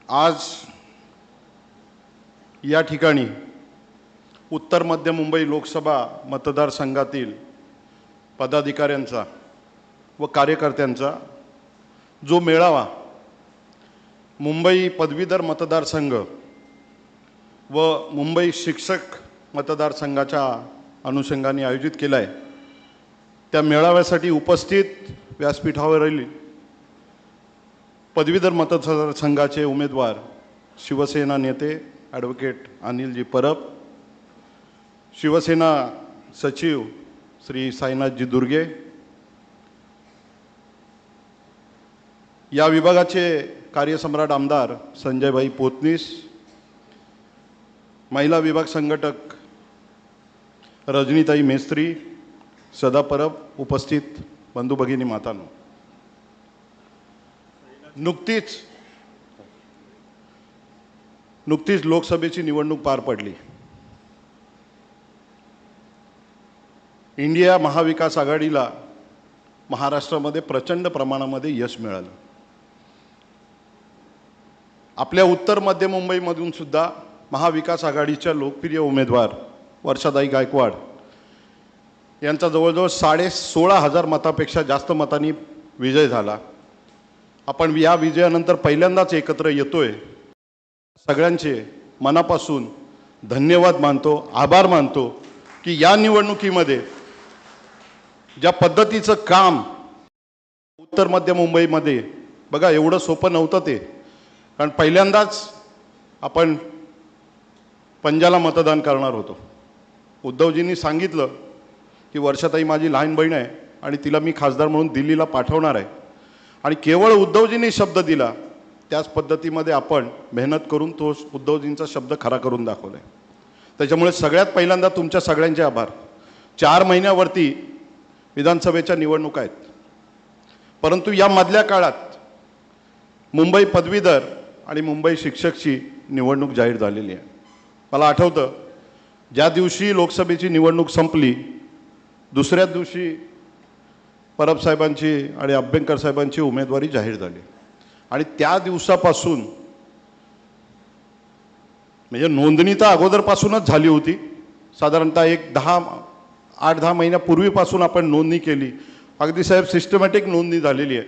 आज या ठिकाणी उत्तर मध्य मुंबई लोकसभा मतदारसंघातील पदाधिकाऱ्यांचा व कार्यकर्त्यांचा जो मेळावा मुंबई पदवीधर मतदारसंघ व मुंबई शिक्षक मतदारसंघाच्या अनुषंगाने आयोजित केला आहे, त्या मेळाव्यासाठी उपस्थित व्यासपीठावरील पदवीधर मतदारसंघाचे उमेदवार शिवसेना नेते ॲडव्होकेट अनिलजी परब, शिवसेना सचिव श्री साईनाथजी दुर्गे, या विभागाचे कार्यसम्राट आमदार संजयभाई पोतनीस, महिला विभाग संघटक रजनीताई मेस्त्री, सदा परब, उपस्थित बंधू भगिनी मातांनो, नुकतीच लोकसभेची निवडणूक पार पडली. इंडिया महाविकास आघाडीला महाराष्ट्रामध्ये प्रचंड प्रमाणामध्ये यश मिळालं. आपल्या उत्तर मध्य मुंबईमधून सुद्धा महाविकास आघाडीच्या लोकप्रिय उमेदवार वर्षाताई गायकवाड यांचा जवळजवळ 16,500 मतापेक्षा जास्त मतांनी विजय झाला. आपण या विजयानंतर पहिल्यांदाच एकत्र येतोय. सगळ्यांचे मनापासून धन्यवाद मानतो, आभार मानतो की या निवडणुकीमध्ये ज्या पद्धतीचं काम उत्तर मध्य मुंबईमध्ये, बघा एवढं सोपं नव्हतं ते, कारण पहिल्यांदाच आपण पंजाला मतदान करणार होतो. उद्धवजींनी सांगितलं की वर्षाताई माझी लहान बहीण आहे आणि तिला मी खासदार म्हणून दिल्लीला पाठवणार आहे, आणि केवळ उद्धवजींनी शब्द दिला त्याच पद्धतीमध्ये आपण मेहनत करून तो उद्धवजींचा शब्द खरा करून दाखवला आहे. त्याच्यामुळे सगळ्यात पहिल्यांदा तुमच्या सगळ्यांचे आभार. 4 महिन्यावरती विधानसभेच्या निवडणुका आहेत, परंतु या मधल्या काळात मुंबई पदवीधर आणि मुंबई शिक्षकची निवडणूक जाहीर झालेली आहे. मला आठवतं ज्या दिवशी लोकसभेची निवडणूक संपली, दुसऱ्याच दिवशी परब साहेबांची आणि अभ्यंकर साहेबांची उमेदवारी जाहीर झाली, आणि त्या दिवसापासून म्हणजे नोंदणी तर अगोदरपासूनच झाली होती. साधारणतः 8-10 महिन्यापूर्वीपासून आपण नोंदणी केली. अगदी साहेब सिस्टमॅटिक नोंदणी झालेली आहे.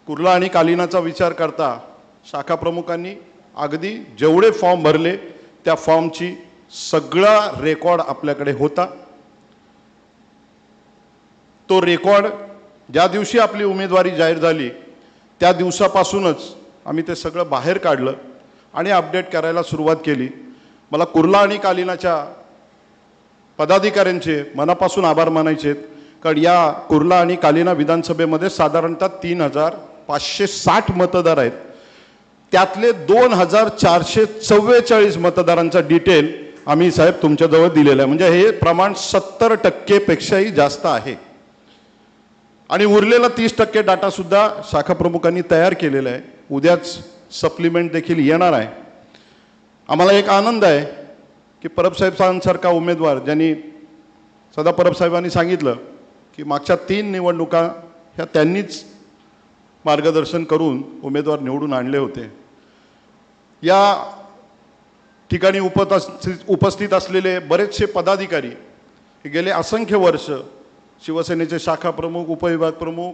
कुर्ला आणि कालिनाचा विचार करता शाखा प्रमुखांनी अगदी जेवढे फॉर्म भरले त्या फॉर्मची सगळा रेकॉर्ड आपल्याकडे होता. तो रेकॉर्ड ज्या दिवशी आपली उमेदवारी जाहीर झाली त्या दिवसापासूनच आम्ही ते सगळं बाहेर काढलं आणि अपडेट करायला सुरुवात केली. मला कुर्ला आणि कालिनाच्या पदाधिकाऱ्यांचे मनापासून आभार मानायचे आहेत, कारण या कुर्ला आणि कालिना विधानसभेमध्ये साधारणतः 3,560 मतदार आहेत. त्यातले 2,444 मतदारांचा डिटेल आम्ही साहेब तुमच्याजवळ दिलेलं आहे. म्हणजे हे प्रमाण 70% पेक्षाही जास्त आहे. आणि उरलेला 30% डाटा सुद्धा शाखा प्रमुखांनी तयार केलेला आहे. उद्याच सप्लिमेंट देखील येणार आहे. आम्हाला एक आनंद आहे की परबसाहेबांसारखा उमेदवार, ज्यांनी सदा परबसाहेबांनी सांगितलं की मागच्या 3 निवडणुका ह्या त्यांनीच मार्गदर्शन करून उमेदवार निवडून आणले होते. या ठिकाणी उपस्थित असलेले बरेचसे पदाधिकारी गेले असंख्य वर्ष शिवसेनेचे शाखा प्रमुख, उपविभाग प्रमुख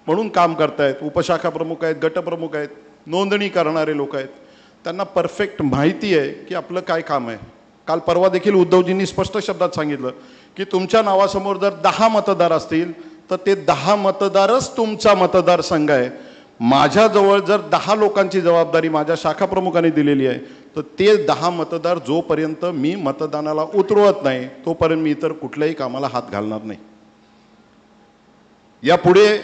म्हणून काम करतायत. उपशाखा प्रमुख आहेत, गटप्रमुख आहेत, नोंदणी करणारे लोक आहेत. त्यांना परफेक्ट माहिती आहे की आपलं काय काम आहे. काल परवा देखील उद्धवजींनी स्पष्ट शब्दात सांगितलं की तुमच्या नावासमोर जर 10 मतदार असतील तर ते 10 मतदारच तुमचा मतदारसंघ आहे. माझ्याजवळ जर 10 लोकांची जबाबदारी माझ्या शाखा प्रमुखांनी दिलेली आहे, तर ते 10 मतदार जोपर्यंत मी मतदानाला उतरवत नाही तोपर्यंत मी इतर कुठल्याही कामाला हात घालणार नाही. यापुढे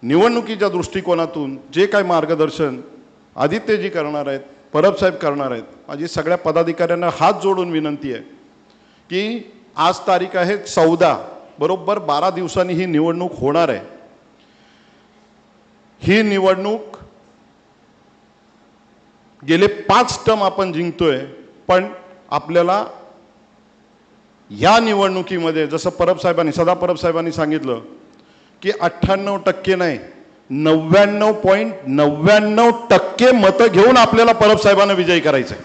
निवडणुकीच्या दृष्टिकोनातून जे काही मार्गदर्शन आदित्यजी करणार आहेत, परबसाहेब करणार आहेत, माझी सगळ्या पदाधिकाऱ्यांना हात जोडून विनंती आहे की आज तारीख आहे 14, बरोबर 12 दिवसांनी ही निवडणूक होणार आहे. ही निवडणूक गेले 5 टर्म आपण जिंकतोय, पण आपल्याला या निवडणुकीमध्ये जसं सदा परबसाहेबांनी सांगितलं की 98% नाही 99.99% मतं घेऊन आपल्याला परब साहेबांना विजयी करायचं आहे.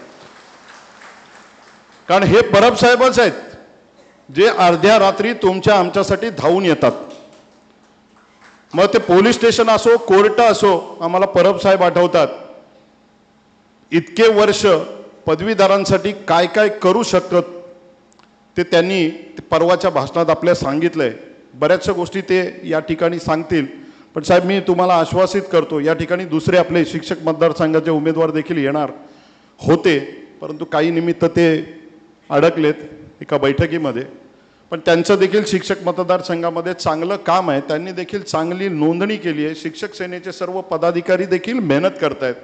कारण हे परब साहेबच आहेत जे अर्ध्या रात्री तुमच्या आमच्यासाठी धावून येतात. मग ते पोलीस स्टेशन असो, कोर्ट असो, आम्हाला परब साहेब आठवतात. इतके वर्ष पदवीधरांसाठी काय काय करू शकत ते त्यांनी परवाच्या भाषणात आपल्या सांगितलंय. बऱ्याचशा गोष्टी ते या ठिकाणी सांगतील. पण साहेब, मी तुम्हाला आश्वासित करतो, या ठिकाणी दुसरे आपले शिक्षक मतदारसंघाचे उमेदवार देखील येणार होते, परंतु काही निमित्त ते अडकलेत एका बैठकीमध्ये. पण त्यांचं देखील शिक्षक मतदारसंघामध्ये चांगलं काम आहे. त्यांनी देखील चांगली नोंदणी केली आहे. शिक्षक सेनेचे सर्व पदाधिकारी देखील मेहनत करत आहेत.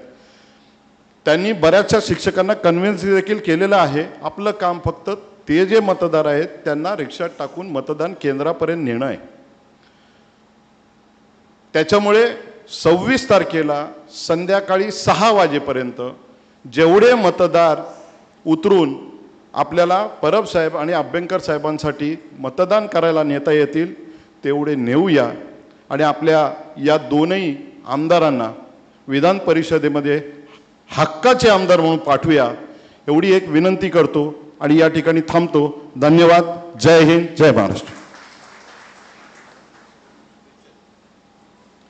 त्यांनी बऱ्याचशा शिक्षकांना कन्व्हिन्स देखील केलेलं आहे. आपलं काम फक्त ते जे मतदार आहेत त्यांना रिक्षात टाकून मतदान केंद्रापर्यंत नेणं आहे. त्याच्यामुळे 26 तारखेला संध्याकाळी 6 वाजेपर्यंत जेवढे मतदार उतरून आपल्याला परब साहेब आणि अभ्यंकर साहेबांसाठी मतदान करायला नेता येतील तेवढे नेऊया आणि आपल्या या दोनही आमदारांना विधान परिषदेमध्ये हक्काचे आमदार म्हणून पाठवूया, एवढी एक विनंती करतो आणि या ठिकाणी थांबतो. धन्यवाद. जय हिंद, जय महाराष्ट्र.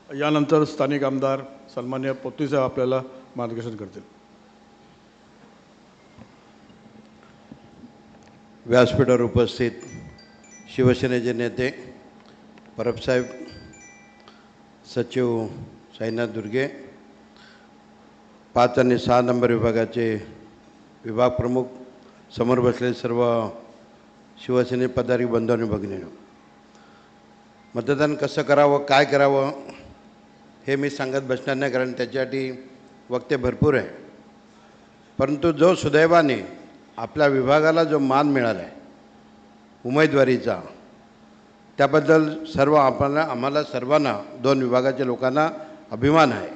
यानंतर स्थानिक आमदार सन्मान्य पोतनी साहेब आपल्याला मार्गदर्शन करतील. व्यासपीठावर उपस्थित शिवसेनेचे नेते परबसाहेब, सचिव साईनाथ दुर्गे, 5 आणि 6 नंबर विभागाचे विभाग प्रमुख, समोर बसलेले सर्व शिवसेने पदाधिकारी बंधू आणि भगिनींनो, मतदान कसं करावं, काय करावं हे मी सांगत बसणार नाही, कारण त्याच्यासाठी वक्ते भरपूर आहे. परंतु जो सुदैवाने आपल्या विभागाला जो मान मिळाला आहे उमेदवारीचा, त्याबद्दल आम्हाला सर्वांना 2 विभागाच्या लोकांना अभिमान आहे.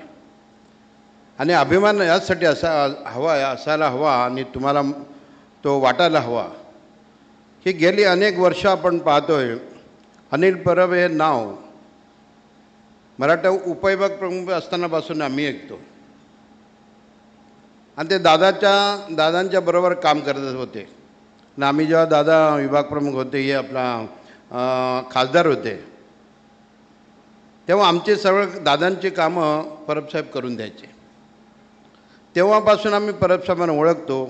आणि अभिमान यासाठी असायला हवा आणि तुम्हाला तो वाटायला हवा की गेली अनेक वर्ष आपण पाहतोय अनिल परब हे नाव मराठा उपविभाग प्रमुख असतानापासून आम्ही ऐकतो. आणि ते दादांच्या बरोबर काम करत होते. आणि आम्ही जेव्हा दादा विभाग प्रमुख होते, हे आपला खासदार होते, तेव्हा आमचे सर्व दादांची कामं परबसाहेब करून द्यायचे. तेव्हापासून आम्ही परबसाहेबांना ओळखतो.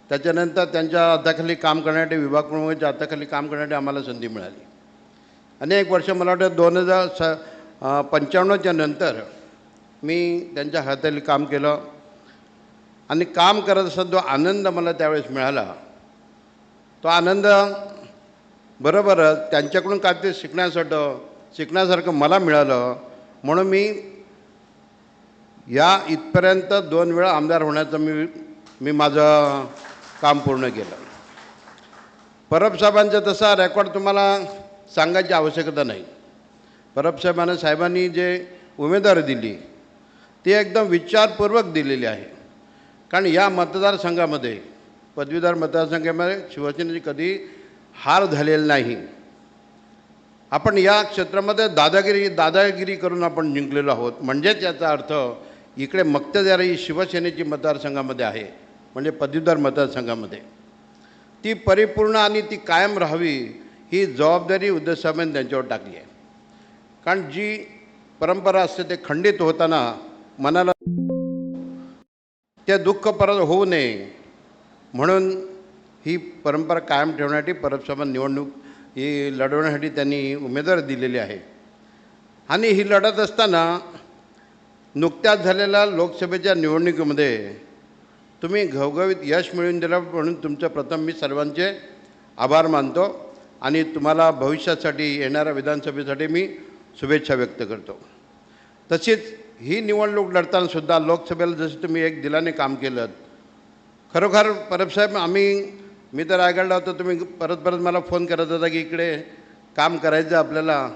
त्याच्यानंतर त्यांच्या हाताखाली काम करण्यासाठी, विभाग प्रमुखाच्या हाताखाली काम करण्यासाठी आम्हाला संधी मिळाली. अनेक वर्ष, मला वाटतं 2055च्या नंतर मी त्यांच्या हाताखाली काम केलं. आणि काम करत असताना जो आनंद मला त्यावेळेस मिळाला, तो आनंद बरोबरच त्यांच्याकडून काहीतरी शिकण्यासारखं मला मिळालं. म्हणून मी इथपर्यंत 2 वेळा आमदार होण्याचं मी माझं काम पूर्ण केलं. परबसाहेबांचा तसा रेकॉर्ड तुम्हाला सांगायची आवश्यकता नाही. साहेबांनी जे उमेदवारी दिली ती एकदम विचारपूर्वक दिलेली आहे. कारण या मतदारसंघामध्ये, पदवीधर मतदारसंघामध्ये शिवसेनेची कधी हार झालेली नाही. आपण या क्षेत्रामध्ये दादागिरी करून आपण जिंकलेलो आहोत. म्हणजेच याचा अर्थ इकडे मक्तेदारी शिवसेनेची मतदारसंघामध्ये आहे, म्हणजे पदवीधर मतदारसंघामध्ये ती परिपूर्ण आणि ती कायम राहावी ही जबाबदारी उद्धव साहेबांनी त्यांच्यावर टाकली आहे. कारण जी परंपरा असते ते खंडित होताना मनाला ते दुःख परत होऊ नये म्हणून ही परंपरा कायम ठेवण्यासाठी परबसाहेबांना निवडणूक ही लढवण्यासाठी त्यांनी उमेदवारी दिलेली आहे. आणि ही लढत असताना नुकत्याच झालेल्या लोकसभेच्या निवडणुकीमध्ये तुम्ही घवघवीत यश मिळवून दिलं, म्हणून तुमचं प्रथम मी सर्वांचे आभार मानतो आणि तुम्हाला भविष्यासाठी, येणाऱ्या विधानसभेसाठी मी शुभेच्छा व्यक्त करतो. तशीच ही निवडणूक लढतानासुद्धा लोकसभेला जसं तुम्ही एक दिलाने काम केलं, खरोखर परबसाहेब, मी तर रायगडला होतो, तुम्ही परत मला फोन करत होता की इकडे काम करायचं आपल्याला.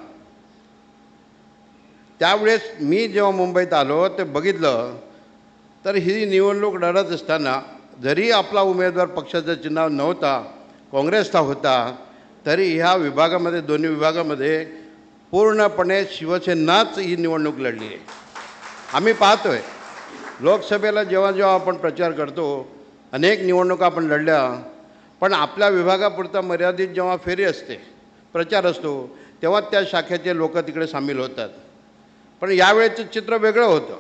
त्यावेळेस मी जेव्हा मुंबईत आलो ते बघितलं तर ही निवडणूक लढत असताना जरी आपला उमेदवार पक्षाचं चिन्ह नव्हता, काँग्रेसचा होता, तरी ह्या विभागामध्ये, दोन्ही विभागामध्ये पूर्णपणे शिवसेनाच ही निवडणूक लढली आहे. आम्ही पाहतोय लोकसभेला जेव्हा जेव्हा आपण प्रचार करतो, अनेक निवडणुका आपण लढल्या, पण आपल्या विभागापुरता मर्यादित जेव्हा फेरी असते, प्रचार असतो, तेव्हा त्या शाखेचे लोक तिकडे सामील होतात. पण यावेळेचं चित्र वेगळं होतं.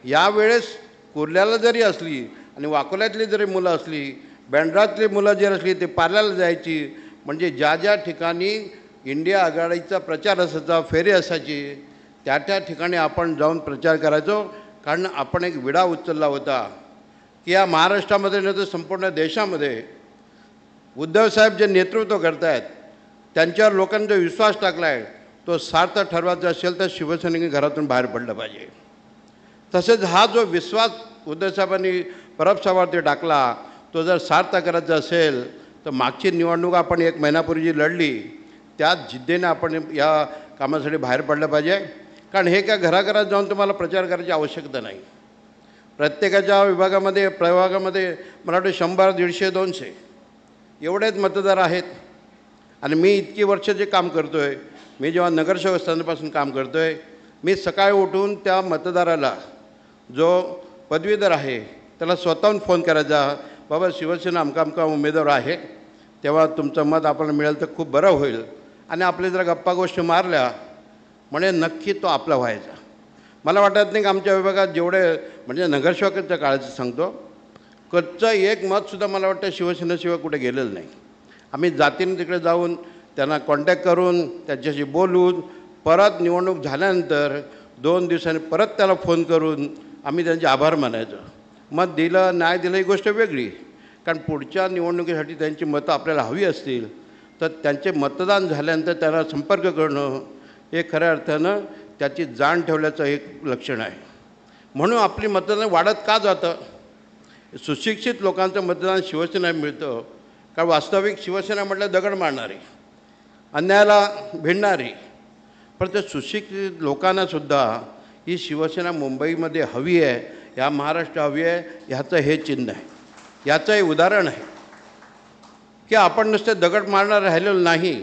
यावेळेस कुर्ल्याला जरी असली आणि वाकोल्यातली जरी मुलं असली, बँड्रातली मुलं जरी असली, ते पार्ल्याला जायची. म्हणजे ज्या ज्या ठिकाणी इंडिया आघाडीचा प्रचार असायचा, फेरी असायची, त्या त्या ठिकाणी आपण जाऊन प्रचार करायचो. कारण आपण एक विडा उचलला होता की या महाराष्ट्रामध्ये नाही तर संपूर्ण देशामध्ये उद्धवसाहेब जे नेतृत्व करत आहेत, त्यांच्यावर लोकांनी जो विश्वास टाकला आहे, तो सार्थ ठरवायचा असेल तर शिवसैनिकांनी घरातून बाहेर पडलं पाहिजे. तसेच हा जो विश्वास उद्धवसाहेबांनी परबसाहेबांवरती टाकला, तो जर सार्थ करायचा असेल तर मागची निवडणूक आपण 1 महिन्यापूर्वी जी लढली, त्याच जिद्दीने आपण या कामासाठी बाहेर पडलं पाहिजे. कारण हे काय घराघरात जाऊन तुम्हाला प्रचार करायची आवश्यकता नाही. प्रत्येकाच्या प्रभागामध्ये मला वाटतं 100, 150, 200 एवढेच मतदार आहेत. आणि मी इतकी वर्ष जे काम करतो आहे, मी जेव्हा नगरसेवक असतानापासून काम करतो आहे, मी सकाळी उठून त्या मतदाराला, जो पदवीधर आहे, त्याला स्वतःहून फोन करायचा, बाबा शिवसेना अमका उमेदवार आहे, तेव्हा तुमचं मत आपल्याला मिळेल तर खूप बरं होईल. आणि आपले जर गप्पा गोष्टी मारल्या म्हणजे नक्की तो आपला व्हायचा. मला वाटत नाही की आमच्या विभागात जेवढे, म्हणजे नगरसेवकाच्या काळाचं सांगतो, कच्चं एक मतसुद्धा मला वाटतं शिवसेनेशिवाय कुठे गेलेलं नाही. आम्ही जातीने तिकडे जाऊन त्यांना कॉन्टॅक्ट करून त्यांच्याशी बोलून परत निवडणूक झाल्यानंतर 2 दिवसांनी परत त्याला फोन करून आम्ही त्यांचे आभार मानायचो. मत दिलं नाही दिलं ही गोष्ट वेगळी, कारण पुढच्या निवडणुकीसाठी त्यांची मतं आपल्याला हवी असतील तर त्यांचे मतदान झाल्यानंतर त्यांना संपर्क करणं हे खऱ्या अर्थानं त्याची जाण ठेवल्याचं एक लक्षण आहे. म्हणून आपली मतदान वाढत का जातं? सुशिक्षित लोकांचं मतदान शिवसेना मिळतं, कारण वास्तविक शिवसेना म्हटलं दगड मारणारी, अन्यायाला भिडणारी. पण त्या सुशिक्षित लोकांनासुद्धा ही शिवसेना मुंबईमध्ये हवी आहे, या महाराष्ट्र हवी आहे, ह्याचं हे चिन्ह आहे. याचं हे उदाहरण आहे की आपण नुसते दगड मारणार राहिलेलो नाही,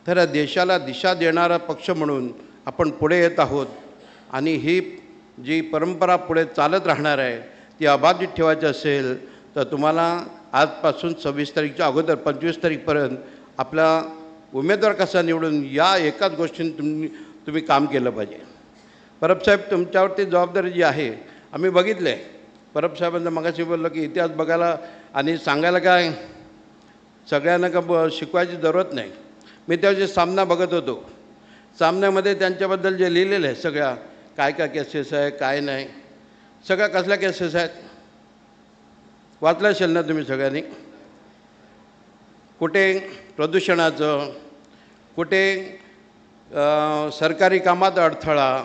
तर या देशाला दिशा देणारा पक्ष म्हणून आपण पुढे येत आहोत. आणि ही जी परंपरा पुढे चालत राहणार आहे, ती अबाधित ठेवायची असेल तर तुम्हाला आजपासून 26 तारीखच्या अगोदर 25 तारीखपर्यंत आपला उमेदवार कसा निवडून, या एकाच गोष्टीने तुम्ही काम केलं पाहिजे. परबसाहेब, तुमच्यावरती जबाबदारी जी आहे आम्ही बघितलं आहे. परबसाहेबांना मगाशी बोललं की इतिहास बघायला आणि सांगायला काय सगळ्यांना का शिकवायची जरूरत नाही. मी त्याचे सामना बघत होतो. सामन्यामध्ये त्यांच्याबद्दल जे लिहिलेलं आहे, सगळ्या काय काय केसेस आहे, काय नाही, सगळ्या कसल्या केसेस आहेत वाचलं असेल ना तुम्ही सगळ्यांनी. कुठे प्रदूषणाचं, कुठे सरकारी कामात अडथळा,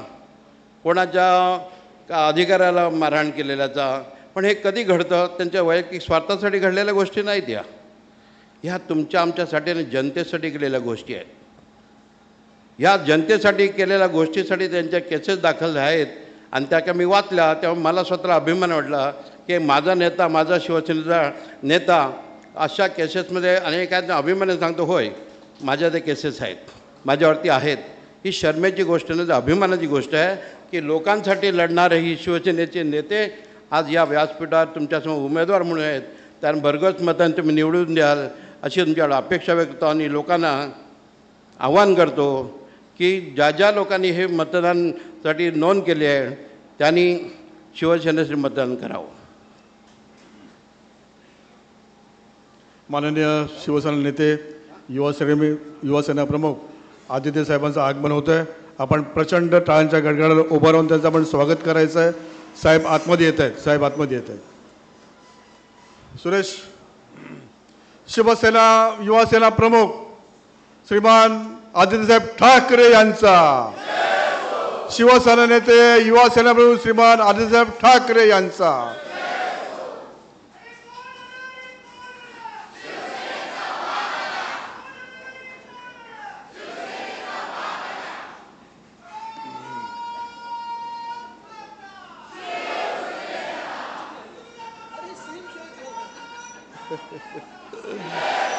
कोणाच्या अधिकाऱ्याला मारहाण केलेल्याचा. पण हे कधी घडतं? त्यांच्या वैयक्तिक स्वार्थासाठी घडलेल्या गोष्टी नाहीत. ह्या तुमच्या आमच्यासाठी आणि जनतेसाठी केलेल्या गोष्टी आहेत. ह्या जनतेसाठी केलेल्या गोष्टीसाठी त्यांच्या केसेस दाखल झाल्या आहेत. आणि त्या का मी वाचल्या तेव्हा मला स्वतःला अभिमान वाटला की माझा नेता, माझा शिवसेनेचा नेता अशा केसेसमध्ये अनेकांना अभिमानाने सांगतो, होय माझ्या ते केसेस आहेत, माझ्यावरती आहेत. ही शर्मेची गोष्ट नाही, अभिमानाची गोष्ट आहे की लोकांसाठी लढणारे ही शिवसेनेचे नेते आज या व्यासपीठावर तुमच्यासमोर उमेदवार म्हणून आहेत. कारण भरघोस मतांनी तुम्ही निवडून द्याल अशी तुमच्याकडे अपेक्षा व्यक्त करतो. आणि लोकांना आव्हान करतो की ज्या ज्या लोकांनी हे मतदानासाठी नोंद केली आहे त्यांनी शिवसेनेसाठी मतदान करावं. माननीय शिवसेना नेते, युवासेना प्रमुख आदित्य साहेबांचं आगमन होतं आहे. आपण प्रचंड टाळ्यांच्या गडगडाला उभं राहून त्यांचं आपण स्वागत करायचं आहे. साहेब आतमध्ये येत आहेत, साहेब आतमध्ये येत आहेत. सुरेश, शिवसेना युवासेना प्रमुख श्रीमान आदित्यसाहेब ठाकरे यांचा, शिवसेना नेते युवासेना प्रमुख श्रीमान आदित्यसाहेब ठाकरे यांचा.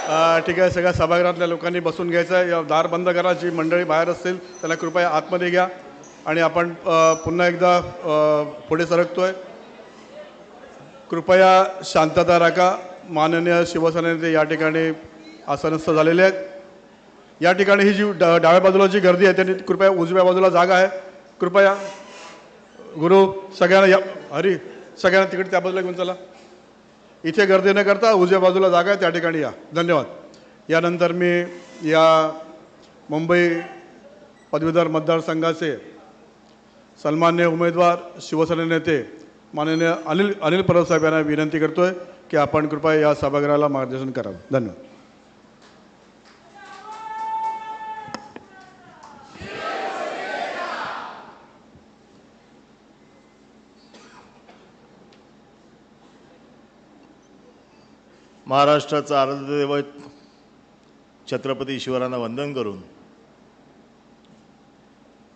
ठीक आहे, सगळ्या सभागृहातल्या लोकांनी बसून घ्यायचं आहे. या दार बंद करा. जी मंडळी बाहेर असतील त्याला कृपया आतमध्ये घ्या. आणि आपण पुन्हा एकदा पुढे सरकतोय. कृपया शांतता राखा. माननीय शिवसेना नेते या ठिकाणी आसनस्थ झालेले आहेत. या ठिकाणी ही जी डाव्या बाजूला जी गर्दी आहे त्यांनी कृपया उजव्या बाजूला जागा आहे. कृपया गुरु सगळ्यांना या हरी सगळ्यांना तिकडे त्या बाजूला घेऊन चला. इथे गर्दी न करता उजव्या बाजूला जागा आहे त्या ठिकाणी या. धन्यवाद. यानंतर मी या मुंबई पदवीधर मतदारसंघाचे सन्मान्य उमेदवार शिवसेना नेते माननीय अनिल परब साहेब यांना विनंती करतोय की आपण कृपया या सभागृहाला मार्गदर्शन करावं. धन्यवाद. महाराष्ट्राचा आराध्यदैवत छत्रपती शिवरायांना वंदन करून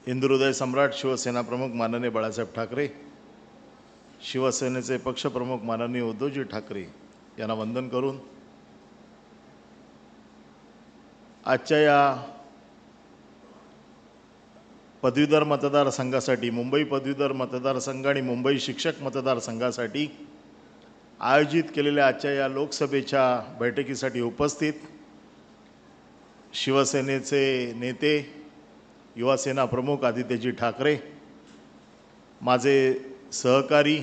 हिंदुहृदय सम्राट शिवसेना प्रमुख माननीय बाळासाहेब ठाकरे, शिवसेनेचे पक्षप्रमुख माननीय उद्धवजी ठाकरे यांना वंदन करून आजच्या या पदवीधर मतदारसंघासाठी, मुंबई पदवीधर मतदारसंघ आणि मुंबई शिक्षक मतदारसंघासाठी आयोजित केलेल्या आजच्या या लोकसभेच्या बैठकीसाठी उपस्थित शिवसेनेचे नेते, युवासेना प्रमुख आदित्यजी ठाकरे, माझे सहकारी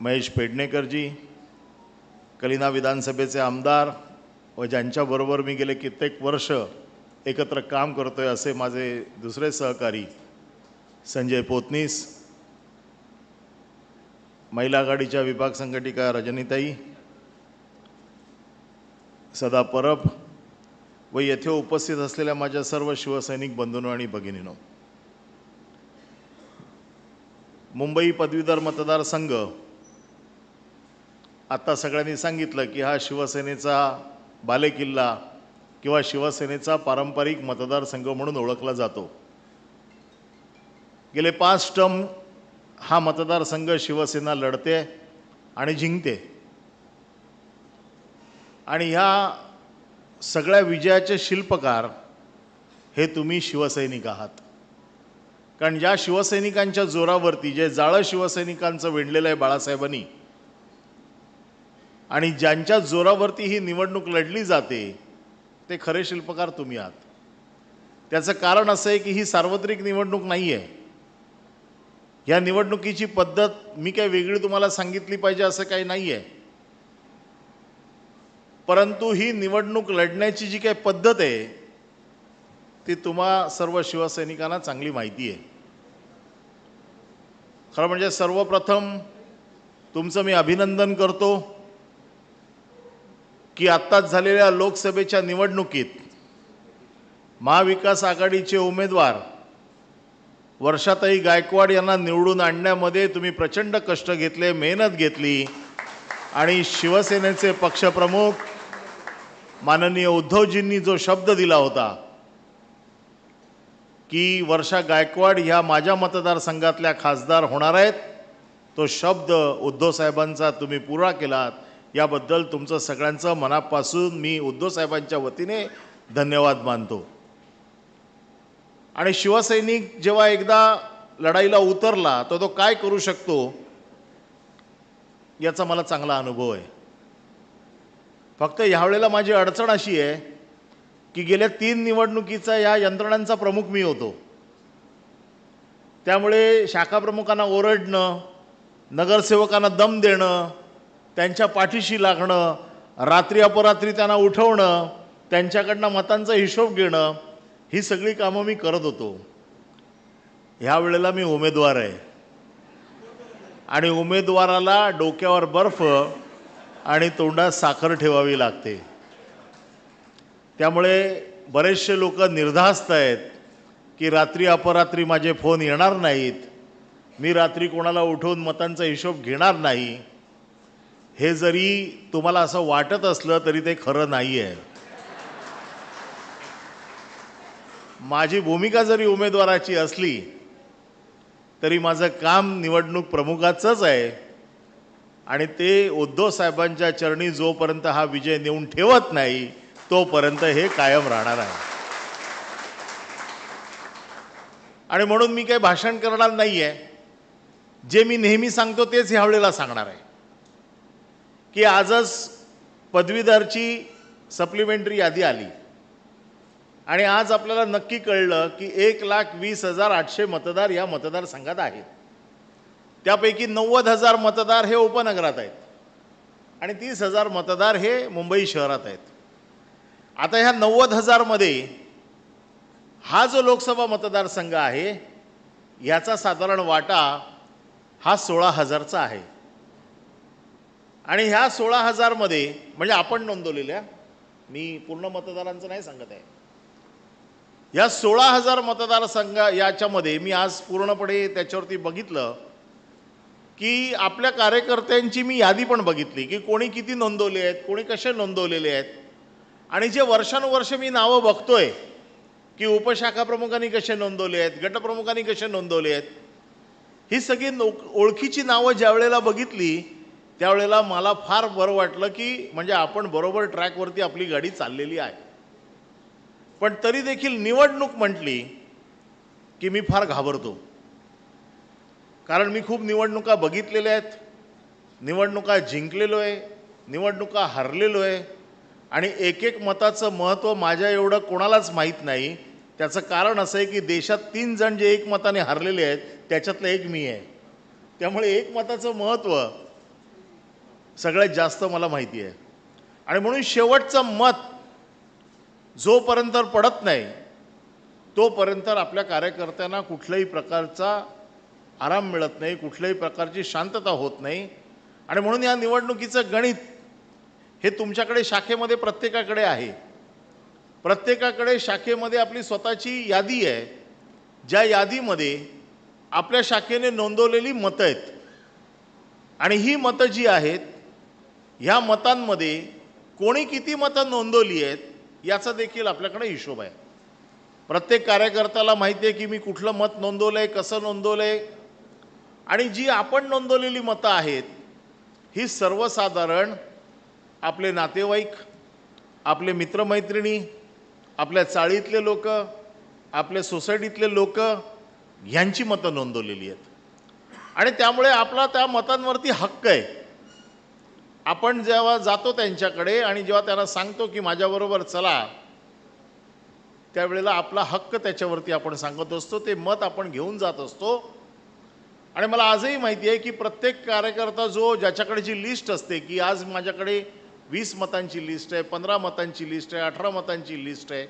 महेश पेडणेकरजी, कलिना विधानसभेचे आमदार व ज्यांच्याबरोबर मी गेले कित्येक वर्ष एकत्र काम करतोय असे माझे दुसरे सहकारी संजय पोतनीस, महिला आघाडीच्या विभाग संघटिका रजनीताई, सदा परब व येथे उपस्थित असलेल्या माझ्या सर्व शिवसैनिक बंधूंनो आणि भगिनींनो, मुंबई पदवीधर मतदारसंघ आता सगळ्यांनी सांगितलं की हा शिवसेनेचा बालेकिल्ला किंवा शिवसेनेचा पारंपरिक मतदारसंघ म्हणून ओळखला जातो. गेले 5 टर्म हा मतदारसंघ शिवसेना लढते आणि जिंकते आणि ह्या सगळ्या विजयाचे शिल्पकार हे तुम्ही शिवसैनिक आहात. कारण ज्या शिवसैनिकांच्या जोरावरती, जे जाळं शिवसैनिकांचं विणलेलं आहे बाळासाहेबांनी, आणि ज्यांच्या जोरावरती ही निवडणूक लढली जाते ते खरे शिल्पकार तुम्ही आहात. त्याचं कारण असं आहे की ही सार्वत्रिक निवडणूक नाही आहे. या निवडणुकीची पद्धत मी काही वेगळी तुम्हाला सांगितली पाहिजे असं काही नाही आहे, परंतु ही निवडणूक लढण्याची जी काही पद्धत आहे ती तुम्हा सर्व शिवसैनिकांना चांगली माहिती आहे. खरं म्हणजे सर्वप्रथम तुमचं मी अभिनंदन करतो की आत्ताच झालेल्या लोकसभेच्या निवडणुकीत महाविकास आघाडीचे उमेदवार वर्षाताई गायकवाड यांना निवडून आणण्यामध्ये तुम्ही प्रचंड कष्ट घेतले, मेहनत घेतली आणि शिवसेनेचे पक्षप्रमुख माननीय उद्धवजींनी जो शब्द दिला होता की वर्षा गायकवाड ह्या माझ्या मतदारसंघातल्या खासदार होणार आहेत, तो शब्द उद्धव साहेबांचा तुम्ही पुरा केलात. याबद्दल तुमचं सगळ्यांचं मनापासून मी उद्धव साहेबांच्या वतीने धन्यवाद मानतो. आणि शिवसैनिक जेव्हा एकदा लढाईला उतरला तर तो काय करू शकतो याचा मला चांगला अनुभव आहे. फक्त ह्यावेळेला माझी अडचण अशी आहे की गेल्या 3 निवडणुकीचा या यंत्रणांचा प्रमुख मी होतो. त्यामुळे शाखा प्रमुखांना ओरडणं, नगरसेवकांना दम देणं, त्यांच्या पाठीशी लागणं, रात्री अपरात्री त्यांना उठवणं, त्यांच्याकडनं मतांचा हिशोब घेणं, ही सगळी कामं मी करत होतो. ह्या वेळेला मी उमेदवार आहे आणि उमेदवाराला डोक्यावर बर्फ आणि तोंडात साखर ठेवावी लागते. त्यामुळे बरेचसे लोक निर्धास्त आहेत की रात्री अपरात्री माझे फोन येणार नाहीत, मी रात्री कोणाला उठवून मतांचा हिशोब घेणार नाही. हे जरी तुम्हाला असं वाटत असलं तरी ते खरं नाही आहे. माझी भूमिका जरी उमेदवाराची असली तरी माझं काम निवडणूक प्रमुखाचंच आहे आणि ते उद्धव साहेबांच्या चरणी जोपर्यंत हा विजय नेऊन ठेवत नाही तोपर्यंत हे कायम राहणार आहे. आणि म्हणून मी काही भाषण करणार नाही आहे. जे मी नेहमी सांगतो तेच ह्यावेळेला सांगणार आहे की आजच पदवीधरची सप्लिमेंटरी यादी आली आणि आज आपल्याला नक्की कळलं की 1,20,800 मतदार या मतदारसंघात आहेत. त्यापैकी 90,000 मतदार हे उपनगरात आहेत आणि 30,000 मतदार हे मुंबई शहरात आहेत. आता ह्या 90,000 मध्ये हा जो लोकसभा मतदारसंघ आहे याचा साधारण वाटा हा 16,000चा आहे. आणि ह्या 16,000 मध्ये म्हणजे आपण नोंदवलेल्या, मी पूर्ण मतदारांचं नाही सांगत आहे, या 16,000 मतदारसंघ याच्यामध्ये मी आज पूर्णपणे त्याच्यावरती बघितलं की आपल्या कार्यकर्त्यांची मी यादी पण बघितली की कोणी किती नोंदवले आहेत, कोणी कसे नोंदवलेले आहेत. आणि जे वर्षानुवर्ष मी नावं बघतोय की उपशाखा प्रमुखांनी कसे नोंदवले आहेत, गटप्रमुखांनी कसे नोंदवले आहेत, ही सगळी ओळखीची नावं ज्या वेळेला बघितली त्यावेळेला मला फार बरं वाटलं की म्हणजे आपण बरोबर ट्रॅकवरती आपली गाडी चाललेली आहे. पण तरी देखील निवडणूक म्हटली की मी फार घाबरतो. कारण मी खूप निवडणुका बघितलेल्या आहेत, निवडणुका जिंकलेलो आहे, निवडणुका हरलेलो आहे आणि एक एक मताचं महत्त्व माझ्या एवढं कोणालाच माहीत नाही. त्याचं कारण असं आहे की देशात 3 जण जे एक मताने हरलेले आहेत त्याच्यातलं एक मी आहे. त्यामुळे एक मताचं महत्त्व सगळ्यात जास्त मला माहिती आहे. आणि म्हणून शेवटचं मत जोपर्यंत पडत नाही तोपर्यंत आपल्या कार्यकर्त्यांना कुठल्याही प्रकारचा आराम मिळत नाही, कुठल्याही प्रकारची शांतता होत नाही. आणि म्हणून या निवडणुकीचं गणित हे तुमच्याकडे शाखेमध्ये प्रत्येकाकडे आहे. प्रत्येकाकडे शाखेमध्ये आपली स्वतःची यादी आहे, ज्या यादीमध्ये आपल्या शाखेने नोंदवलेली मतं आहेत. आणि ही मतं जी आहेत ह्या मतांमध्ये कोणी किती मतं नोंदवली आहेत याचा देखील आपल्याकडे हिशोब आहे. प्रत्येक कार्यकर्त्याला माहिती आहे की मी कुठलं मत नोंदवलं आहे, कसं नोंदवलं आहे. आणि जी आपण नोंदवलेली मतं आहेत ही सर्वसाधारण आपले नातेवाईक, आपले मित्रमैत्रिणी, आपल्या चाळीतले लोक, आपल्या सोसायटीतले लोक ह्यांची मतं नोंदवलेली आहेत. आणि त्यामुळे आपला त्या मतांवरती हक्क आहे. आपण जेव्हा जातो त्यांच्याकडे आणि जेव्हा त्यांना सांगतो की माझ्याबरोबर चला, त्यावेळेला आपला हक्क त्याच्यावरती आपण सांगत असतो, ते मत आपण घेऊन जात असतो. आणि मला आजही माहिती आहे की प्रत्येक कार्यकर्ता जो ज्याच्याकडे जी लिस्ट असते की आज माझ्याकडे 20 मतांची लिस्ट आहे, 15 मतांची लिस्ट आहे, 18 मतांची लिस्ट आहे,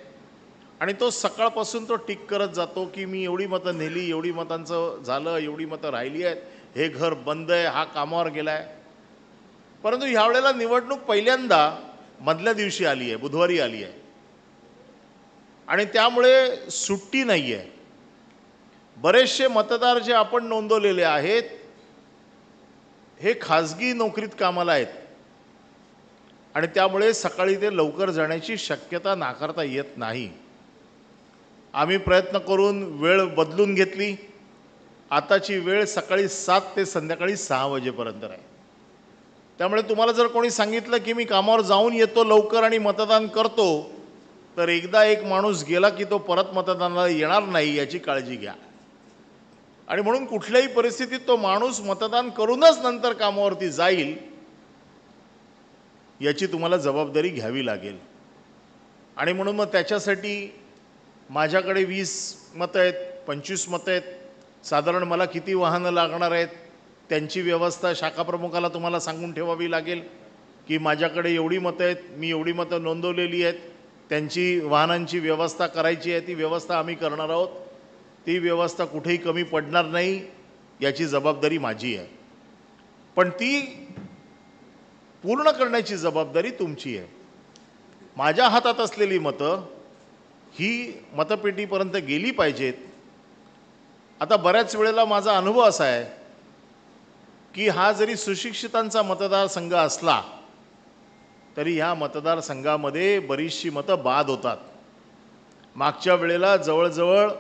आणि तो सकाळपासून तो टिक करत जातो की मी एवढी मतं नेली, एवढी मतांचं झालं, एवढी मतं राहिली आहेत, हे घर बंद आहे, हा कामावर गेला आहे. परंतु ह्यावेळेला निवडणूक पहिल्यांदा मधल्या दिवशी आली आहे, बुधवारी आली आहे. आणि त्यामुळे सुट्टी नाही आहे. बरेचसे मतदार जे आपण नोंदवलेले आहेत हे खाजगी नोकरीत कामाला आहेत आणि त्यामुळे सकाळी ते लवकर जाण्याची शक्यता नाकारता येत नाही. आम्ही प्रयत्न करून वेळ बदलून घेतली. आताची वेळ सकाळी 7 ते संध्याकाळी 6 वाजेपर्यंत आहे. त्यामुळे तुम्हाला जर कोणी सांगितलं की मी कामावर जाऊन येतो लवकर आणि मतदान करतो, तर एकदा एक माणूस गेला की तो परत मतदानाला येणार नाही याची काळजी घ्या. आणि म्हणून कुठल्याही परिस्थितीत तो माणूस मतदान करूनच नंतर कामावरती जाईल याची तुम्हाला जबाबदारी घ्यावी लागेल. आणि म्हणून मग त्याच्यासाठी माझ्याकडे 20 मतं आहेत, 25 मतं आहेत, साधारण मला किती वाहनं लागणार आहेत त्यांची व्यवस्था शाखा प्रमुखाला तुम्हाला सांगून ठेवावी लागेल की माझ्याकडे एवढी मतं आहेत, मी एवढी मतं नोंदवलेली आहेत, त्यांची वाहनांची व्यवस्था करायची आहे, ती व्यवस्था आम्ही करणार आहोत. ती व्यवस्था कुठेही कमी पडणार नाही याची जबाबदारी माझी आहे. पण ती पूर्ण करण्याची जबाबदारी तुमची आहे. माझ्या हातात असलेली मतं ही मतपेटीपर्यंत गेली पाहिजेत. आता बऱ्याच वेळेला माझा अनुभव असा आहे की हा जरी सुशिक्षितांचा मतदारसंघ असला तरी ह्या मतदारसंघामध्ये बरीचशी मतं बाद होतात. मागच्या वेळेला जवळजवळ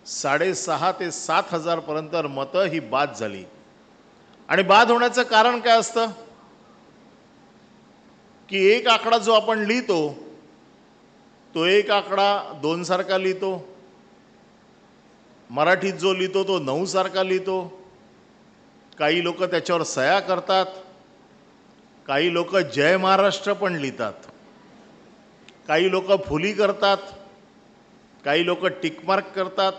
6,500 ते 7,000 पर्यंत मतं ही बाद झाली. आणि बाद होण्याचं कारण काय असतं की एक आकडा जो आपण लिहितो तो एक आकडा 2 सारखा लिहितो, मराठीत जो लिहितो तो 9 सारखा लिहितो, काही लोक त्याच्यावर सह्या करतात, काही लोक जय महाराष्ट्र पण लिहितात, काही लोक फुली करतात, काही लोक टिकमार्क करतात.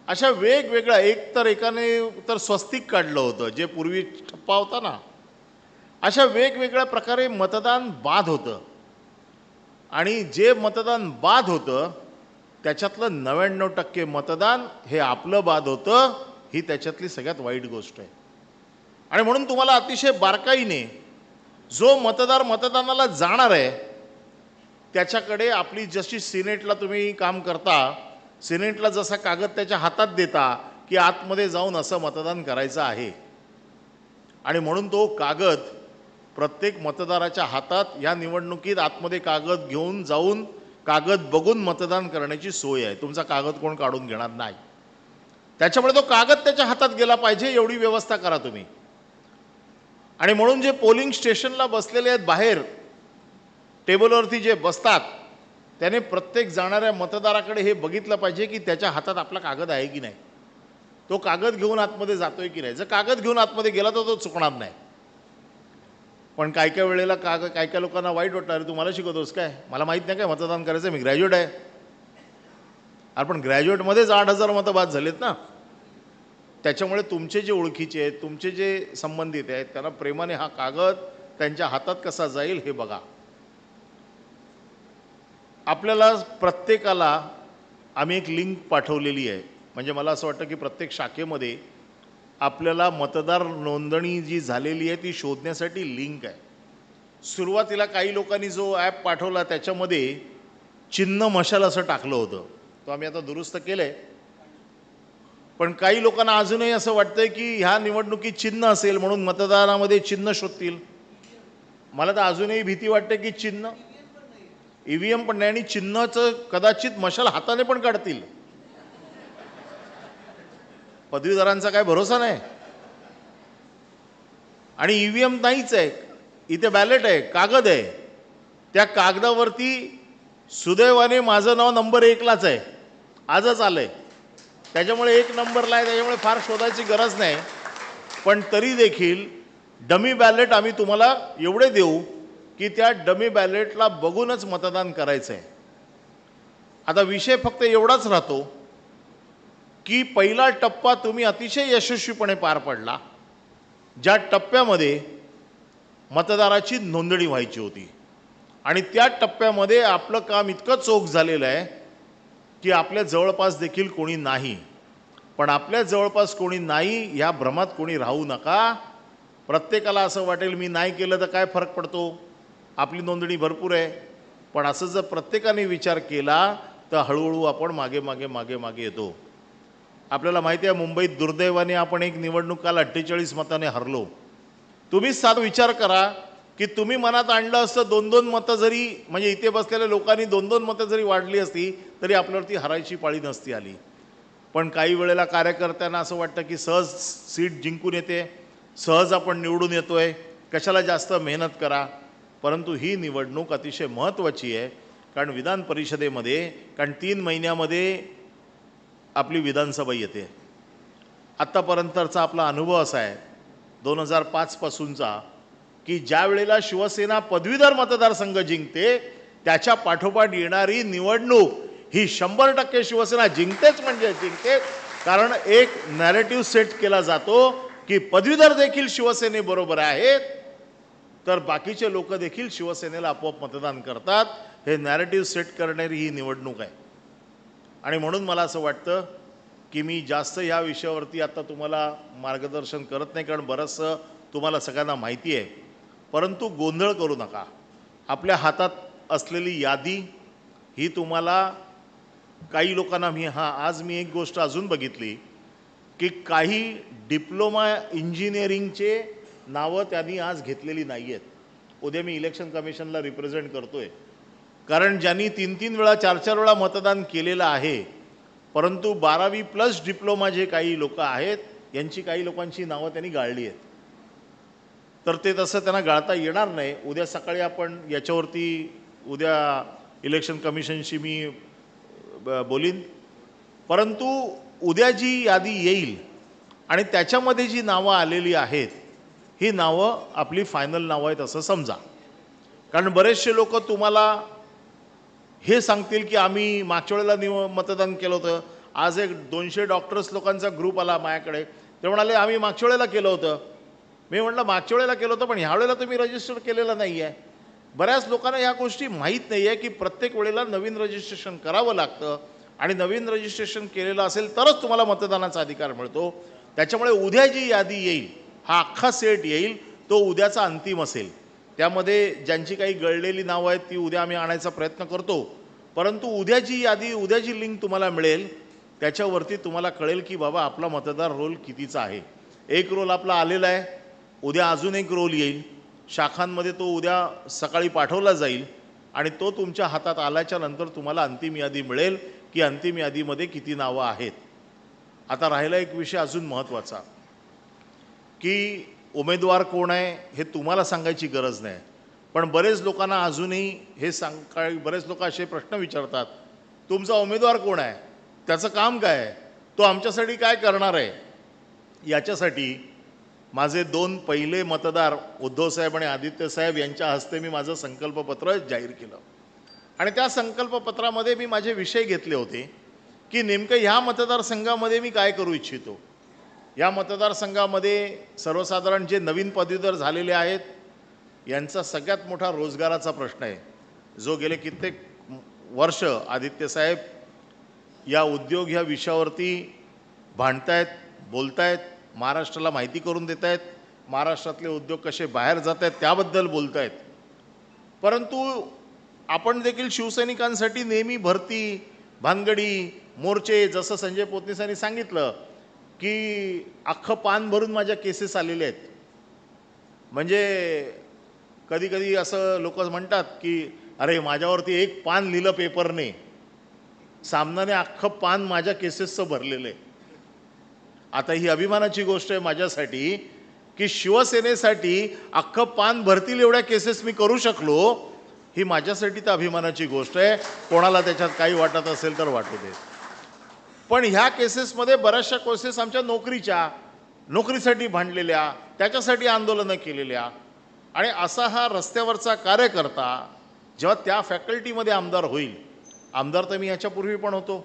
अशा वेगवेगळ्या एकाने तर स्वस्तिक काढलं होतं जे पूर्वी ठप्पा होता ना. अशा वेगवेगळ्या प्रकारे मतदान बाद होतं आणि जे मतदान बाद होतं त्याच्यातलं 99% मतदान हे आपलं बाद होतं. ही त्याच्यातली सगळ्यात वाईट गोष्ट आहे. आणि म्हणून तुम्हाला अतिशय बारकाईने जो मतदार मतदानाला जाणार आहे त्याच्याकडे आपली जशी सिनेटला तुम्ही काम करता, सिनेटला जसा कागद त्याच्या हातात देता की आतमध्ये जाऊन असं मतदान करायचं आहे, आणि म्हणून तो कागद प्रत्येक मतदाराच्या हातात या निवडणुकीत आतमध्ये कागद घेऊन जाऊन कागद बघून मतदान करण्याची सोय आहे. तुमचा कागद कोण काढून घेणार नाही. त्याच्यामुळे तो कागद त्याच्या हातात गेला पाहिजे एवढी व्यवस्था करा तुम्ही. आणि म्हणून जे पोलिंग स्टेशनला बसलेले आहेत बाहेर टेबलवरती जे बसतात त्याने प्रत्येक जाणाऱ्या मतदाराकडे हे बघितलं पाहिजे की त्याच्या हातात आपला कागद आहे की नाही, तो कागद घेऊन आतमध्ये जातोय की नाही. जर कागद घेऊन आतमध्ये गेला तर तो चुकणार नाही. पण काय काय वेळेला काय काय लोकांना वाईट वाटतं, अरे तू मला शिकवतोस काय, मला माहीत नाही काय मतदान करायचं, मी ग्रॅज्युएट आहे. अरे पण ग्रॅज्युएटमध्येच 8,000 मतं बाद झालेत ना. त्याच्यामुळे तुमचे जे ओळखीचे आहेत, तुमचे जे संबंधित आहेत, त्यांना प्रेमाने हा कागद त्यांच्या हातात कसा जाईल हे बघा. आपल्याला प्रत्येकाला आम्ही एक लिंक पाठवलेली आहे. म्हणजे मला असं वाटतं की प्रत्येक शाखेमध्ये आपल्याला मतदार नोंदणी जी झालेली आहे ती शोधण्यासाठी लिंक आहे. सुरुवातीला काही लोकांनी जो ॲप पाठवला त्याच्यामध्ये चिन्ह मशाल असं टाकलं होतं, तो आम्ही आता दुरुस्त केलं आहे. पण काही लोकांना अजूनही असं वाटतंय की ह्या निवडणुकीत चिन्ह असेल म्हणून मतदानामध्ये चिन्ह शोधतील. मला तर अजूनही भीती वाटते की चिन्ह EVM पण नाही आणि चिन्हाचं कदाचित मशाल हाताने पण काढतील. पदवीधरांचा काय भरोसा नाही. आणि EVM नाहीच आहे, इथे बॅलेट आहे, कागद आहे. त्या कागदावरती सुदैवाने माझं नाव नंबर 1लाच आहे, आजच आलंय. त्याच्यामुळे 1 नंबरला आहे, त्याच्यामुळे फार शोधायची गरज नाही. पण तरी देखील डमी बॅलेट आम्ही तुम्हाला एवढे देऊ की त्या डमी बॅलेटला बघूनच मतदान करायचं आहे. आता विषय फक्त एवढाच राहतो की पहिला टप्पा तुम्ही अतिशय यशस्वीपणे पार पडला, ज्या टप्प्यामध्ये मतदाराची नोंदणी व्हायची होती. आणि त्या टप्प्यामध्ये आपलं काम इतकं चोख झालेलं आहे की आपल्या जवळपास देखील कोणी नाही. पण आपल्या जवळपास कोणी नाही ह्या भ्रमात कोणी राहू नका. प्रत्येकाला असं वाटेल मी नाही केलं तर काय फरक पडतो, आपली नोंदणी भरपूर आहे. पण असं जर प्रत्येकाने विचार केला तर हळूहळू आपण मागे मागे मागे मागे येतो. आपल्याला माहिती आहे मुंबईत दुर्दैवाने आपण एक निवडणूक काल 48 मताने हरलो. तुम्हीच साधा विचार करा की तुम्ही मनात आणलं असतं 2-2 मतं जरी, म्हणजे इथे बसलेल्या लोकांनी 2-2 मतं जरी वाढली असती तरी आपल्यावरती हरायची पाळी नसती आली. पण काही वेळेला कार्यकर्त्यांना असं वाटतं की सहज सीट जिंकून येते, सहज आपण निवडून येतोय, कशाला जास्त मेहनत करा. परंतु ही निवडणूक अतिशय महत्त्वाची आहे. कारण विधान परिषदेमध्ये 3 महिन्यामध्ये आपली विधानसभा येते. आत्तापर्यंतचा आपला अनुभव असा आहे 2005 पासूनचा की ज्या वेळेला शिवसेना पदवीधर मतदारसंघ जिंकते त्याच्या पाठोपाठ येणारी निवडणूक ही 100% शिवसेना जिंकतेच म्हणजे जिंकते. कारण एक नॅरेटिव्ह सेट केला जातो की पदवीधर देखील शिवसेनेबरोबर आहेत तर बाकीचे लोक देखील शिवसेनेला आपोआप मतदान करतात. हे नॅरेटिव्ह सेट करणारी ही निवडणूक आहे. आणि म्हणून मला असं वाटतं की मी जास्त ह्या विषयावरती आता तुम्हाला मार्गदर्शन करत नाही, कारण बरंचसं तुम्हाला सगळ्यांना माहिती आहे. परंतु गोंधळ करू नका. आपल्या हातात असलेली यादी ही तुम्हाला काही लोकांना आज मी एक गोष्ट अजून बघितली की काही डिप्लोमा इंजिनिअरिंगचे नावं त्यांनी आज घेतलेली नाही आहेत. उद्या मी इलेक्शन कमिशनला रिप्रेझेंट करतोय, कारण ज्यांनी 3-3 वेळा 4-4 वेळा मतदान केलेलं आहे परंतु 12वी प्लस डिप्लोमा जे काही लोक आहेत यांची काही लोकांची नावं त्यांनी गाळली आहेत. तर ते तसं त्यांना गाळता येणार नाही. उद्या सकाळी आपण याच्यावरती उद्या इलेक्शन कमिशनशी मी बोलीन. परंतु उद्या जी यादी येईल आणि त्याच्यामध्ये जी नावं आलेली आहेत ही नावं आपली फायनल नावं आहेत असं समजा. कारण बरेचसे लोक तुम्हाला हे सांगतील की आम्ही मागच्या वेळेला मतदान केलं होतं. आज एक 200 डॉक्टर्स लोकांचा ग्रुप आला माझ्याकडे. ते म्हणाले आम्ही मागच्या वेळेला केलं होतं. मी म्हटलं मागच्या वेळेला केलं होतं पण ह्या वेळेला तुम्ही रजिस्टर केलेलं नाही आहे. बऱ्याच लोकांना ह्या गोष्टी माहीत नाही आहे की प्रत्येक वेळेला नवीन रजिस्ट्रेशन करावं लागतं आणि नवीन रजिस्ट्रेशन केलेलं असेल तरच तुम्हाला मतदानाचा अधिकार मिळतो. त्याच्यामुळे उद्या जी यादी येईल हा अख्खा सेट येईल तो उद्याचा अंतिम असेल. त्यामध्ये ज्यांची काही गळलेली नावं आहेत ती उद्या आम्ही आणायचा प्रयत्न करतो. परंतु उद्याची यादी उद्याची लिंक तुम्हाला मिळेल त्याच्यावरती तुम्हाला कळेल की बाबा आपला मतदार रोल कितीचा आहे. एक रोल आपला आलेला आहे. उद्या अजून एक रोल येईल. शाखांमध्ये तो उद्या सकाळी पाठवला जाईल आणि तो तुमच्या हातात आल्याच्या नंतर तुम्हाला अंतिम यादी मिळेल की अंतिम यादीमध्ये किती नावं आहेत. आता राहिला एक विषय अजून महत्त्वाचा की उमेदवार कोण आहे हे तुम्हाला सांगायची गरज नाही. पण बरेच लोकांना अजूनही हे बरेच लोक असे प्रश्न विचारतात तुमचा उमेदवार कोण आहे, त्याचं काम काय आहे, तो आमच्यासाठी काय करणार आहे. याच्यासाठी माझे 2 पहिले मतदार उद्धवसाहेब आणि आदित्यसाहेब यांच्या हस्ते मी माझं संकल्पपत्र जाहीर केलं आणि त्या संकल्पपत्रामध्ये मी माझे विषय घेतले होते की नेमकं ह्या मतदारसंघामध्ये मी काय करू इच्छितो. या मतदारसंघामध्ये सर्वसाधारण जे नवीन पदवीधर झालेले आहेत यांचा सगळ्यात मोठा रोजगाराचा प्रश्न आहे. जो गेले कित्येक वर्ष आदित्यसाहेब या उद्योग ह्या विषयावरती भांडतायत, बोलतायत, महाराष्ट्राला माहिती करून देत आहेत, महाराष्ट्रातले उद्योग कसे बाहेर जात आहेत त्याबद्दल बोलत आहेत. परंतु आपण देखील शिवसैनिकांसाठी नेहमी भरती, भानगडी, मोर्चे, जसं संजय पोतनीसांनी सांगितलं की अख्खं पान भरून माझ्या केसेस आलेले आहेत. म्हणजे कधी कधी असं लोक म्हणतात की अरे माझ्यावरती एक पान लिहिलं पेपरने, सामनाने अख्खं पान माझ्या केसेसचं भरलेलं आहे. आता ही अभिमानाची गोष्ट आहे माझ्यासाठी की शिवसेनेसाठी अख्खं पान भरतील एवढ्या केसेस मी करू शकलो. ही माझ्यासाठी तर अभिमानाची गोष्ट आहे. कोणाला त्याच्यात काही वाटत असेल तर वाटू दे. पण ह्या केसेसमध्ये बऱ्याचशा केसेस आमच्या नोकरीसाठी भांडलेल्या, त्याच्यासाठी आंदोलनं केलेल्या. आणि असा हा रस्त्यावरचा कार्यकर्ता जेव्हा त्या फॅकल्टीमध्ये आमदार होईल, आमदार तर मी याच्यापूर्वी पण होतो,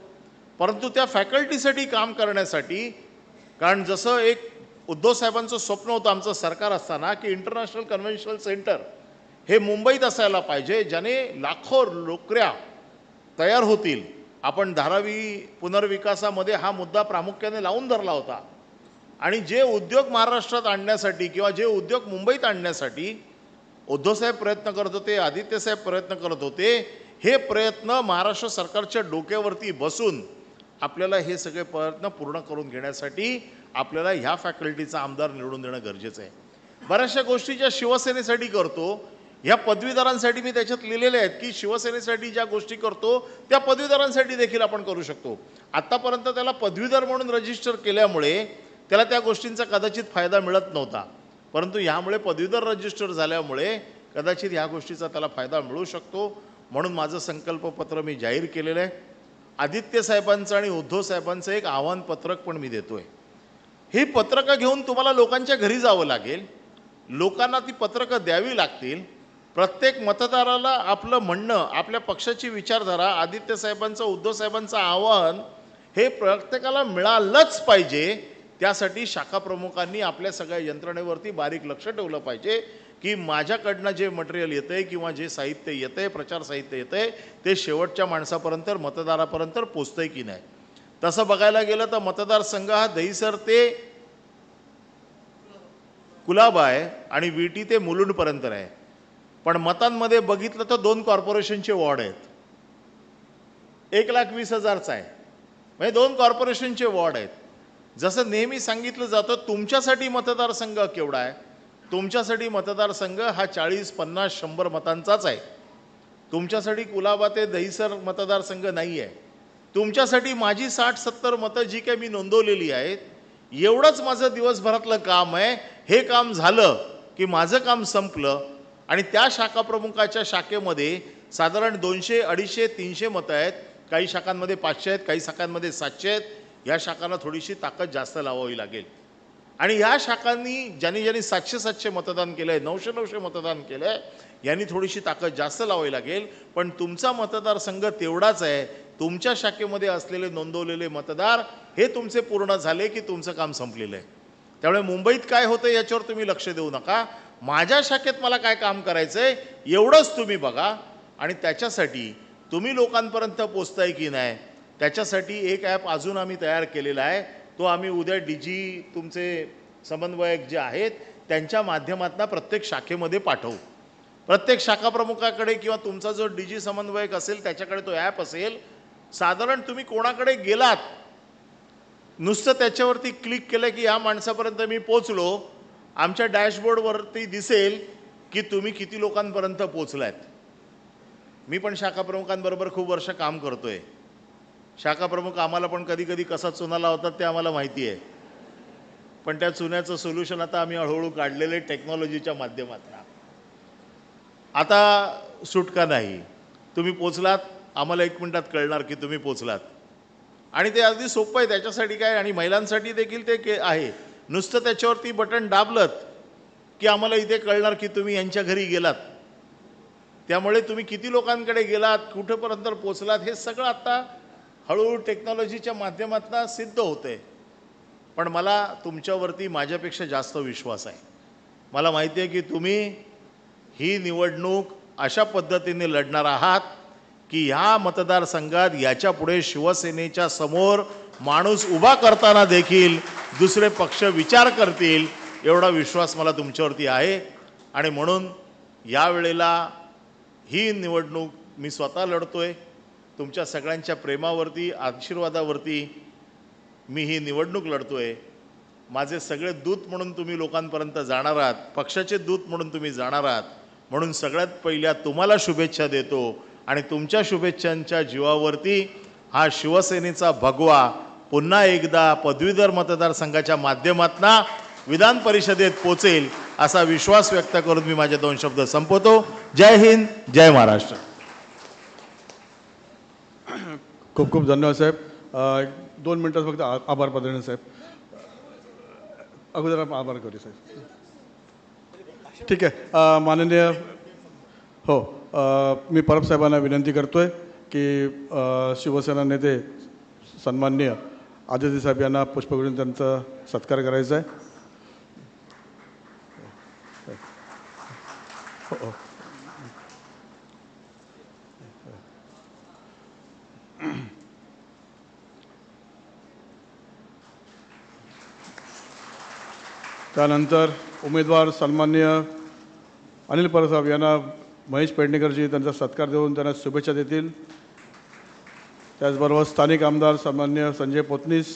परंतु त्या फॅकल्टीसाठी काम करण्यासाठी, कारण जसं एक उद्धवसाहेबांचं स्वप्न होतं आमचं सरकार असताना की इंटरनॅशनल कन्व्हेन्शनल सेंटर हे मुंबईत असायला पाहिजे ज्याने लाखो नोकऱ्या तयार होतील. आपण धारावी पुनर्विकासामध्ये हा मुद्दा प्रामुख्याने लावून धरला होता. आणि जे उद्योग महाराष्ट्रात आणण्यासाठी किंवा जे उद्योग मुंबईत आणण्यासाठी उद्धवसाहेब प्रयत्न करत होते, आदित्यसाहेब प्रयत्न करत होते, हे प्रयत्न महाराष्ट्र सरकारच्या डोक्यावरती बसून आपल्याला हे सगळे प्रयत्न पूर्ण करून घेण्यासाठी आपल्याला ह्या फॅकल्टीचा आमदार निवडून देणं गरजेचं आहे. बऱ्याचशा गोष्टी ज्या शिवसेनेसाठी करतो ह्या पदवीधरांसाठी मी त्याच्यात लिहिलेले आहेत की शिवसेनेसाठी ज्या गोष्टी करतो त्या पदवीधरांसाठी देखील आपण करू शकतो. आत्तापर्यंत त्याला पदवीधर म्हणून रजिस्टर केल्यामुळे त्याला त्या गोष्टींचा कदाचित फायदा मिळत नव्हता, परंतु ह्यामुळे पदवीधर रजिस्टर झाल्यामुळे कदाचित ह्या गोष्टीचा त्याला फायदा मिळू शकतो. म्हणून माझं संकल्पपत्र मी जाहीर केलेलं आहे. आदित्य साहेबांचं आणि उद्धव साहेबांचं एक आव्हानपत्रक पण मी देतोय. ही पत्रकं घेऊन तुम्हाला लोकांच्या घरी जावं लागेल, लोकांना ती पत्रकं द्यावी लागतील. प्रत्येक मतदाराला आपलं म्हणणं, आपल्या पक्षाची विचारधारा, आदित्य साहेबांचं, उद्धव साहेबांचं आव्हान हे प्रत्येकाला मिळालंच पाहिजे. त्यासाठी शाखा प्रमुखांनी आपल्या सगळ्या यंत्रणेवरती बारीक लक्ष ठेवलं पाहिजे की माझ्याकडनं जे मटेरियल येतं आहे किंवा जे साहित्य येतं आहे, प्रचार साहित्य येतं आहे, ते शेवटच्या माणसापर्यंत, मतदारापर्यंत पोचतं आहे की नाही. तसं बघायला गेलं तर मतदारसंघ हा दहिसर ते कुलाबा आहे आणि विटी ते मुलुंडपर्यंत आहे. पण मतांमध्ये बघितलं तर 2 कॉर्पोरेशनचे वॉर्ड आहेत. 1,20,000चा आहे, म्हणजे 2 कॉर्पोरेशनचे वॉर्ड आहेत. जसं नेहमी सांगितलं जातं तुमच्यासाठी मतदारसंघ केवढा आहे, तुमच्यासाठी मतदारसंघ हा 40, 50, 100 मतांचाच आहे. तुमच्यासाठी कुलाबा ते दहिसर मतदारसंघ नाही आहे. तुमच्यासाठी माझी 60-70 मतं जी काही मी नोंदवलेली आहेत एवढंच माझं दिवसभरातलं काम आहे. हे काम झालं की माझं काम संपलं आणि त्या शाखा प्रमुखाच्या शाखेमध्ये साधारण 200, 250, 300 मतं आहेत. काही शाखांमध्ये 500 आहेत, काही शाखांमध्ये 700 आहेत. या शाखांना थोडीशी ताकद जास्त लावावी लागेल. आणि ह्या शाखांनी ज्यांनी 700 मतदान केलं आहे, 900 मतदान केलं आहे, यांनी थोडीशी ताकद जास्त लावावी लागेल. पण तुमचा मतदारसंघ तेवढाच आहे. तुमच्या शाखेमध्ये असलेले नोंदवलेले मतदार हे तुमचे पूर्ण झाले की तुमचं काम संपलेलं आहे. त्यामुळे मुंबईत काय होतं याच्यावर तुम्ही लक्ष देऊ नका. माझ्या शाखेत मला काय काम करायचं आहे एवढंच तुम्ही बघा. आणि त्याच्यासाठी तुम्ही लोकांपर्यंत पोचताय की नाही त्याच्यासाठी एक ॲप अजून आम्ही तयार केलेला आहे. तो आम्ही उद्या तुमचे समन्वयक जे आहेत त्यांच्या माध्यमातून प्रत्येक शाखेमध्ये पाठवू. प्रत्येक शाखा प्रमुखाकडे किंवा तुमचा जो समन्वयक असेल त्याच्याकडे तो ॲप असेल. साधारण तुम्ही कोणाकडे गेलात नुसतं त्याच्यावरती क्लिक केलं की या माणसापर्यंत मी पोचलो, आमच्या डॅशबोर्डवरती दिसेल की तुम्ही किती लोकांपर्यंत पोचलात. मी पण शाखा प्रमुखांबरोबर खूप वर्ष काम करतोय. शाखा प्रमुख आम्हाला पण कधी कधी कसा चुना लावतात ते आम्हाला माहिती आहे. पण त्या चुन्याचं सोल्युशन आता आम्ही हळूहळू काढलेले टेक्नॉलॉजीच्या माध्यमातून. आता सुटका नाही. तुम्ही पोचलात, आम्हाला 1 मिनिटात कळणार की तुम्ही पोचलात. आणि ते अगदी सोपं आहे. त्याच्यासाठी काय, आणि महिलांसाठी देखील ते आहे. नुसतं त्याच्यावरती बटन दाबलत की आम्हाला इथे कळणार की तुम्ही यांच्या घरी गेलात. त्यामुळे तुम्ही किती लोकांकडे गेलात, कुठेपर्यंत पोचलात हे सगळं आता हळूहळू टेक्नॉलॉजीच्या माध्यमातून सिद्ध होतंय. पण मला तुमच्यावरती माझ्यापेक्षा जास्त विश्वास आहे. मला माहिती आहे की तुम्ही ही निवडणूक अशा पद्धतीने लढणार आहात की ह्या मतदारसंघात याच्या पुढे शिवसेनेच्या समोर माणूस उभा करताना देखील दुसरे पक्ष विचार करतील एवढा विश्वास मला तुमच्यावरती आहे. आणि म्हणून यावेळेला ही निवडणूक मी स्वतः लढतोय. तुमच्या सगळ्यांच्या प्रेमावरती, आशीर्वादावरती मी ही निवडणूक लढतोय. माझे सगळे दूत म्हणून तुम्ही लोकांपर्यंत जाणार आहात, पक्षाचे दूत म्हणून तुम्ही जाणार आहात. म्हणून सगळ्यात पहिल्या तुम्हाला शुभेच्छा देतो. आणि तुमच्या शुभेच्छांच्या जीवावरती हा शिवसेनेचा भगवा पुन्हा एकदा पदवीधर मतदारसंघाच्या माध्यमातून विधान परिषदेत पोचेल असा विश्वास व्यक्त करून मी माझे 2 शब्द संपवतो. जय हिंद, जय महाराष्ट्र. खूप खूप धन्यवाद साहेब. 2 मिनिटात फक्त आभार प्रदर्शन साहेब. अगोदर आपण आभार करू साहेब. ठीक आहे. माननीय हो, मी परब साहेबांना विनंती करतोय की शिवसेना नेते सन्माननीय आदित्य साहेब यांना पुष्पगुच्छ त्यांचा सत्कार करायचा आहे. हो. त्यानंतर उमेदवार सन्माननीय अनिल परब साहेब यांना महेश पेडणेकरजी त्यांचा सत्कार देऊन त्यांना शुभेच्छा देतील. त्याचबरोबर स्थानिक आमदार सन्माननीय संजय पोतनीस,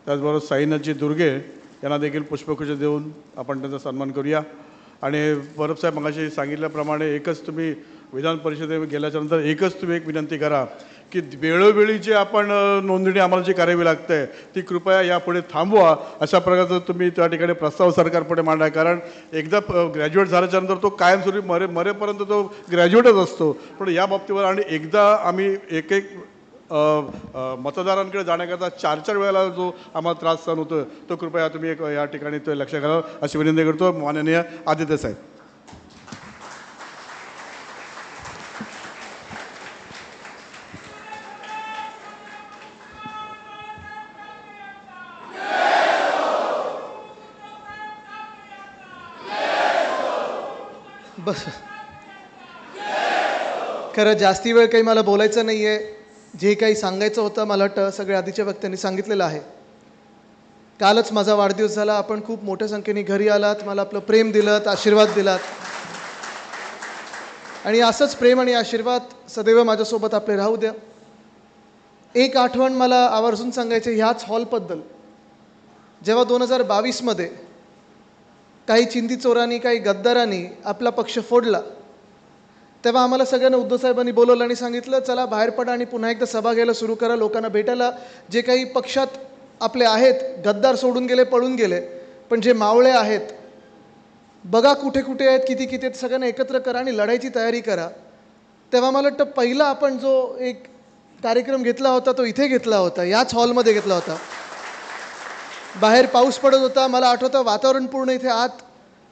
त्याचबरोबर साईनाथजी दुर्गे यांना देखील पुष्पगुच्छ देऊन आपण त्यांचा सन्मान करूया. आणि परब साहेब मगाशी सांगितल्याप्रमाणे एकच तुम्ही विधान परिषदेत गेल्याच्यानंतर एकच तुम्ही एक विनंती करा की वेळोवेळी जे आपण नोंदणी आम्हाला जी करावी लागते ती कृपया यापुढे थांबवा. अशा प्रकारचं तुम्ही त्या ठिकाणी प्रस्ताव सरकारपुढे मांडा. कारण एकदा ग्रॅज्युएट झाल्याच्यानंतर तो कायमस्वरूपी मरेपर्यंत तो ग्रॅज्युएटच असतो. पण या बाबतीवर आणि एकदा आम्ही एक मतदारांकडे जाण्याकरता 4 वेळेला जो आम्हाला त्रास सहन होतो तो कृपया तुम्ही एक या ठिकाणी तो लक्ष घालावं अशी विनंती करतो. माननीय आदित्य साहेब. बस, खरं जास्ती वेळ काही मला बोलायचं नाही आहे. जे काही सांगायचं होतं मला वाटतं सगळ्या आधीच्या वक्त्यांनी सांगितलेलं आहे. कालच माझा वाढदिवस झाला. आपण खूप मोठ्या संख्येने घरी आलात, मला आपलं प्रेम दिलंत, आशीर्वाद दिलात. आणि असंच प्रेम आणि आशीर्वाद सदैव माझ्यासोबत आपले राहू द्या. एक आठवण मला आवर्जून सांगायचं ह्याच हॉलबद्दल. जेव्हा 2022मध्ये काही चिंधी चोरांनी, काही गद्दारांनी आपला पक्ष फोडला, तेव्हा आम्हाला सगळ्यांना उद्धव साहेबांनी बोलवलं आणि सांगितलं चला बाहेर पडा आणि पुन्हा एकदा सभा घ्यायला सुरू करा, लोकांना भेटायला. जे काही पक्षात आपले आहेत, गद्दार सोडून गेले, पळून गेले, पण जे मावळे आहेत, बघा कुठे कुठे आहेत, किती किती आहेत, सगळ्यांना एकत्र करा आणि लढायची तयारी करा. तेव्हा मला वाटतं पहिला आपण जो एक कार्यक्रम घेतला होता तो इथे घेतला होता, याच हॉलमध्ये घेतला होता. बाहेर पाऊस पडत होता, मला आठवतं वातावरण पूर्ण इथे आत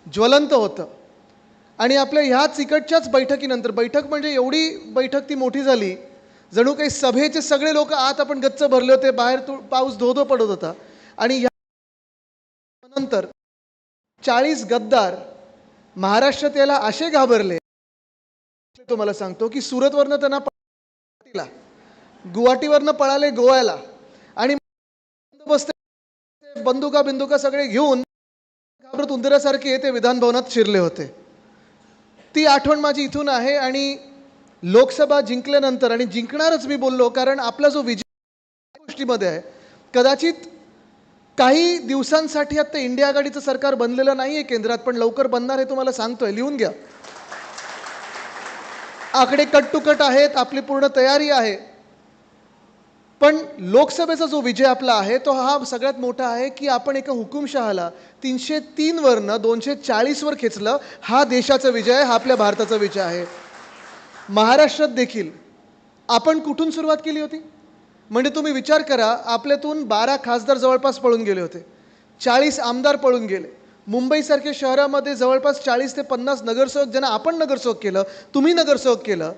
ज्वलंत होतं. आणि आपल्या ह्याच इकडच्याच बैठकीनंतर, बैठक म्हणजे एवढी बैठक ती मोठी झाली, जणू काही सभेचे सगळे लोक आत आपण गच्च भरले होते, बाहेर पाऊस धो पडत होता. आणि नंतर 40 गद्दार महाराष्ट्रात याला असे घाबरले, तुम्हाला सांगतो की सुरतवरनं त्यांना पळाला, गुवाहाटीवरनं पळाले गोव्याला, आणि बंदुका सगळे घेऊन घाबरत उंदरासारखे ते विधान भवनात शिरले होते. ती आठवण माझी इथून आहे. आणि लोकसभा जिंकल्यानंतर, आणि जिंकणारच मी बोललो, कारण आपला जो विजय गोष्टीमध्ये आहे, कदाचित काही दिवसांसाठी आता इंडिया आघाडीचं सरकार बनलेलं नाही आहे केंद्रात, पण लवकर बनणार आहे, तुम्हाला सांगतोय, लिहून घ्या. आकडे कट टू कट आहेत, आपली पूर्ण तयारी आहे. पण लोकसभेचा जो विजय आपला आहे तो हा सगळ्यात मोठा आहे की आपण एका हुकुमशहाला 303 वरनं 240 वर खेचलं. हा देशाचा विजय आहे, हा आपल्या भारताचा विजय आहे. महाराष्ट्रात देखील आपण कुठून सुरुवात केली होती? म्हणजे तुम्ही विचार करा, आपल्यातून 12 खासदार जवळपास पळून गेले होते, 40 आमदार पळून गेले. मुंबईसारख्या शहरामध्ये जवळपास 40 ते 50 नगरसेवक, ज्यांना आपण नगरसेवक केलं, तुम्ही नगरसेवक केलं,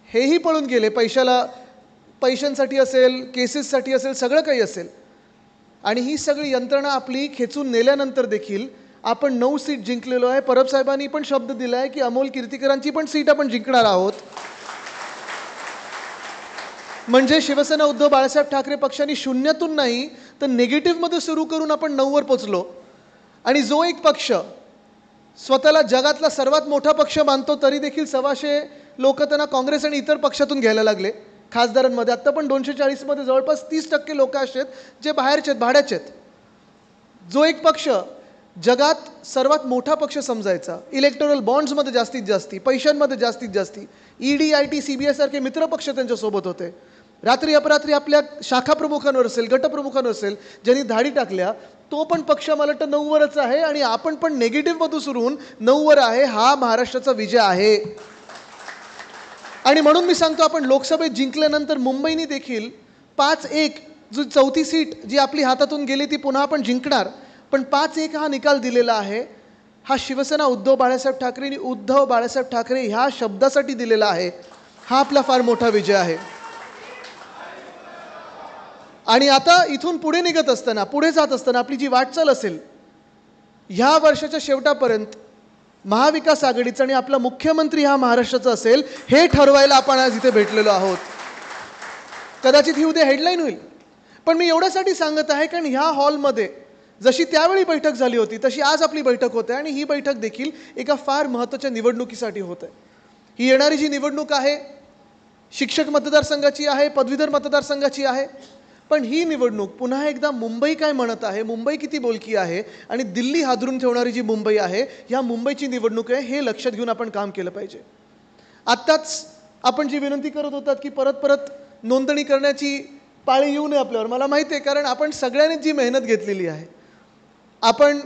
हेही पळून गेले. पैशांसाठी असेल, केसेससाठी असेल, सगळं काही असेल. आणि ही सगळी यंत्रणा आपली खेचून नेल्यानंतर देखील आपण 9 सीट जिंकलेलो आहे. परब साहेबांनी पण शब्द दिला आहे की अमोल कीर्तीकरांची पण सीट आपण जिंकणार आहोत. म्हणजे शिवसेना उद्धव बाळासाहेब ठाकरे पक्षांनी शून्यातून नाही तर निगेटिव्हमध्ये सुरू करून आपण 9 वर पोचलो. आणि जो एक पक्ष स्वतःला जगातला सर्वात मोठा पक्ष मानतो, तरी देखील 125 लोक त्यांना काँग्रेस आणि इतर पक्षातून घ्यायला लागले खासदारांमध्ये. आत्ता पण 240 मध्ये जवळपास 30% लोक असे आहेत जे बाहेरचे आहेत, भाड्याचे आहेत. जो एक पक्ष जगात सर्वात मोठा पक्ष समजायचा, इलेक्टोरल बॉन्ड्समध्ये जास्तीत जास्ती, पैशांमध्ये जास्तीत जास्ती, ED, IT, CBI सारखे मित्रपक्ष त्यांच्यासोबत होते. रात्री अपरात्री आपल्या शाखा प्रमुखांवर असेल, गटप्रमुखांवर असेल, ज्यांनी धाडी टाकल्या, तो पण पक्ष मला वाटतं 9 वरच आहे. आणि आपण पण नेगेटिव्हमधून सुरू होऊन 9 वर आहे. हा महाराष्ट्राचा विजय आहे. आणि म्हणून मी सांगतो, आपण लोकसभेत जिंकल्यानंतर मुंबईने देखील 5-1 जो 4थी सीट जी आपली हातातून गेली ती पुन्हा आपण जिंकणार. पण 5-1 हा निकाल दिलेला आहे, हा शिवसेना उद्धव बाळासाहेब ठाकरेंनी उद्धव बाळासाहेब ठाकरे ह्या शब्दासाठी दिलेला आहे. हा आपला फार मोठा विजय आहे. आणि आता इथून पुढे निघत असताना, पुढे जात असताना आपली जी वाटचाल असेल, ह्या वर्षाच्या शेवटापर्यंत महाविकास आघाडीचा आणि आपला मुख्यमंत्री हा महाराष्ट्राचा असेल, हे ठरवायला आपण आज इथे भेटलेलो आहोत. कदाचित ही उद्या हेडलाईन होईल, पण मी एवढ्यासाठी सांगत आहे कारण ह्या हॉलमध्ये जशी त्यावेळी बैठक झाली होती तशी आज आपली बैठक होते. आणि ही बैठक देखील एका फार महत्त्वाच्या निवडणुकीसाठी होत आहे. ही येणारी जी निवडणूक आहे शिक्षक मतदारसंघाची आहे, पदवीधर मतदारसंघाची आहे. पण ही निवडणूक पुन्हा एकदा मुंबई काय म्हणत आहे, मुंबई किती बोलकी आहे आणि दिल्ली हादरून ठेवणारी जी मुंबई आहे, ह्या मुंबईची निवडणूक आहे, हे लक्षात घेऊन आपण काम केलं पाहिजे. आत्ताच आपण जी विनंती करत होतात की परत परत नोंदणी करण्याची पाळी येऊ नये आपल्यावर, मला माहिती आहे, कारण आपण सगळ्यांनीच जी मेहनत घेतलेली आहे, आपण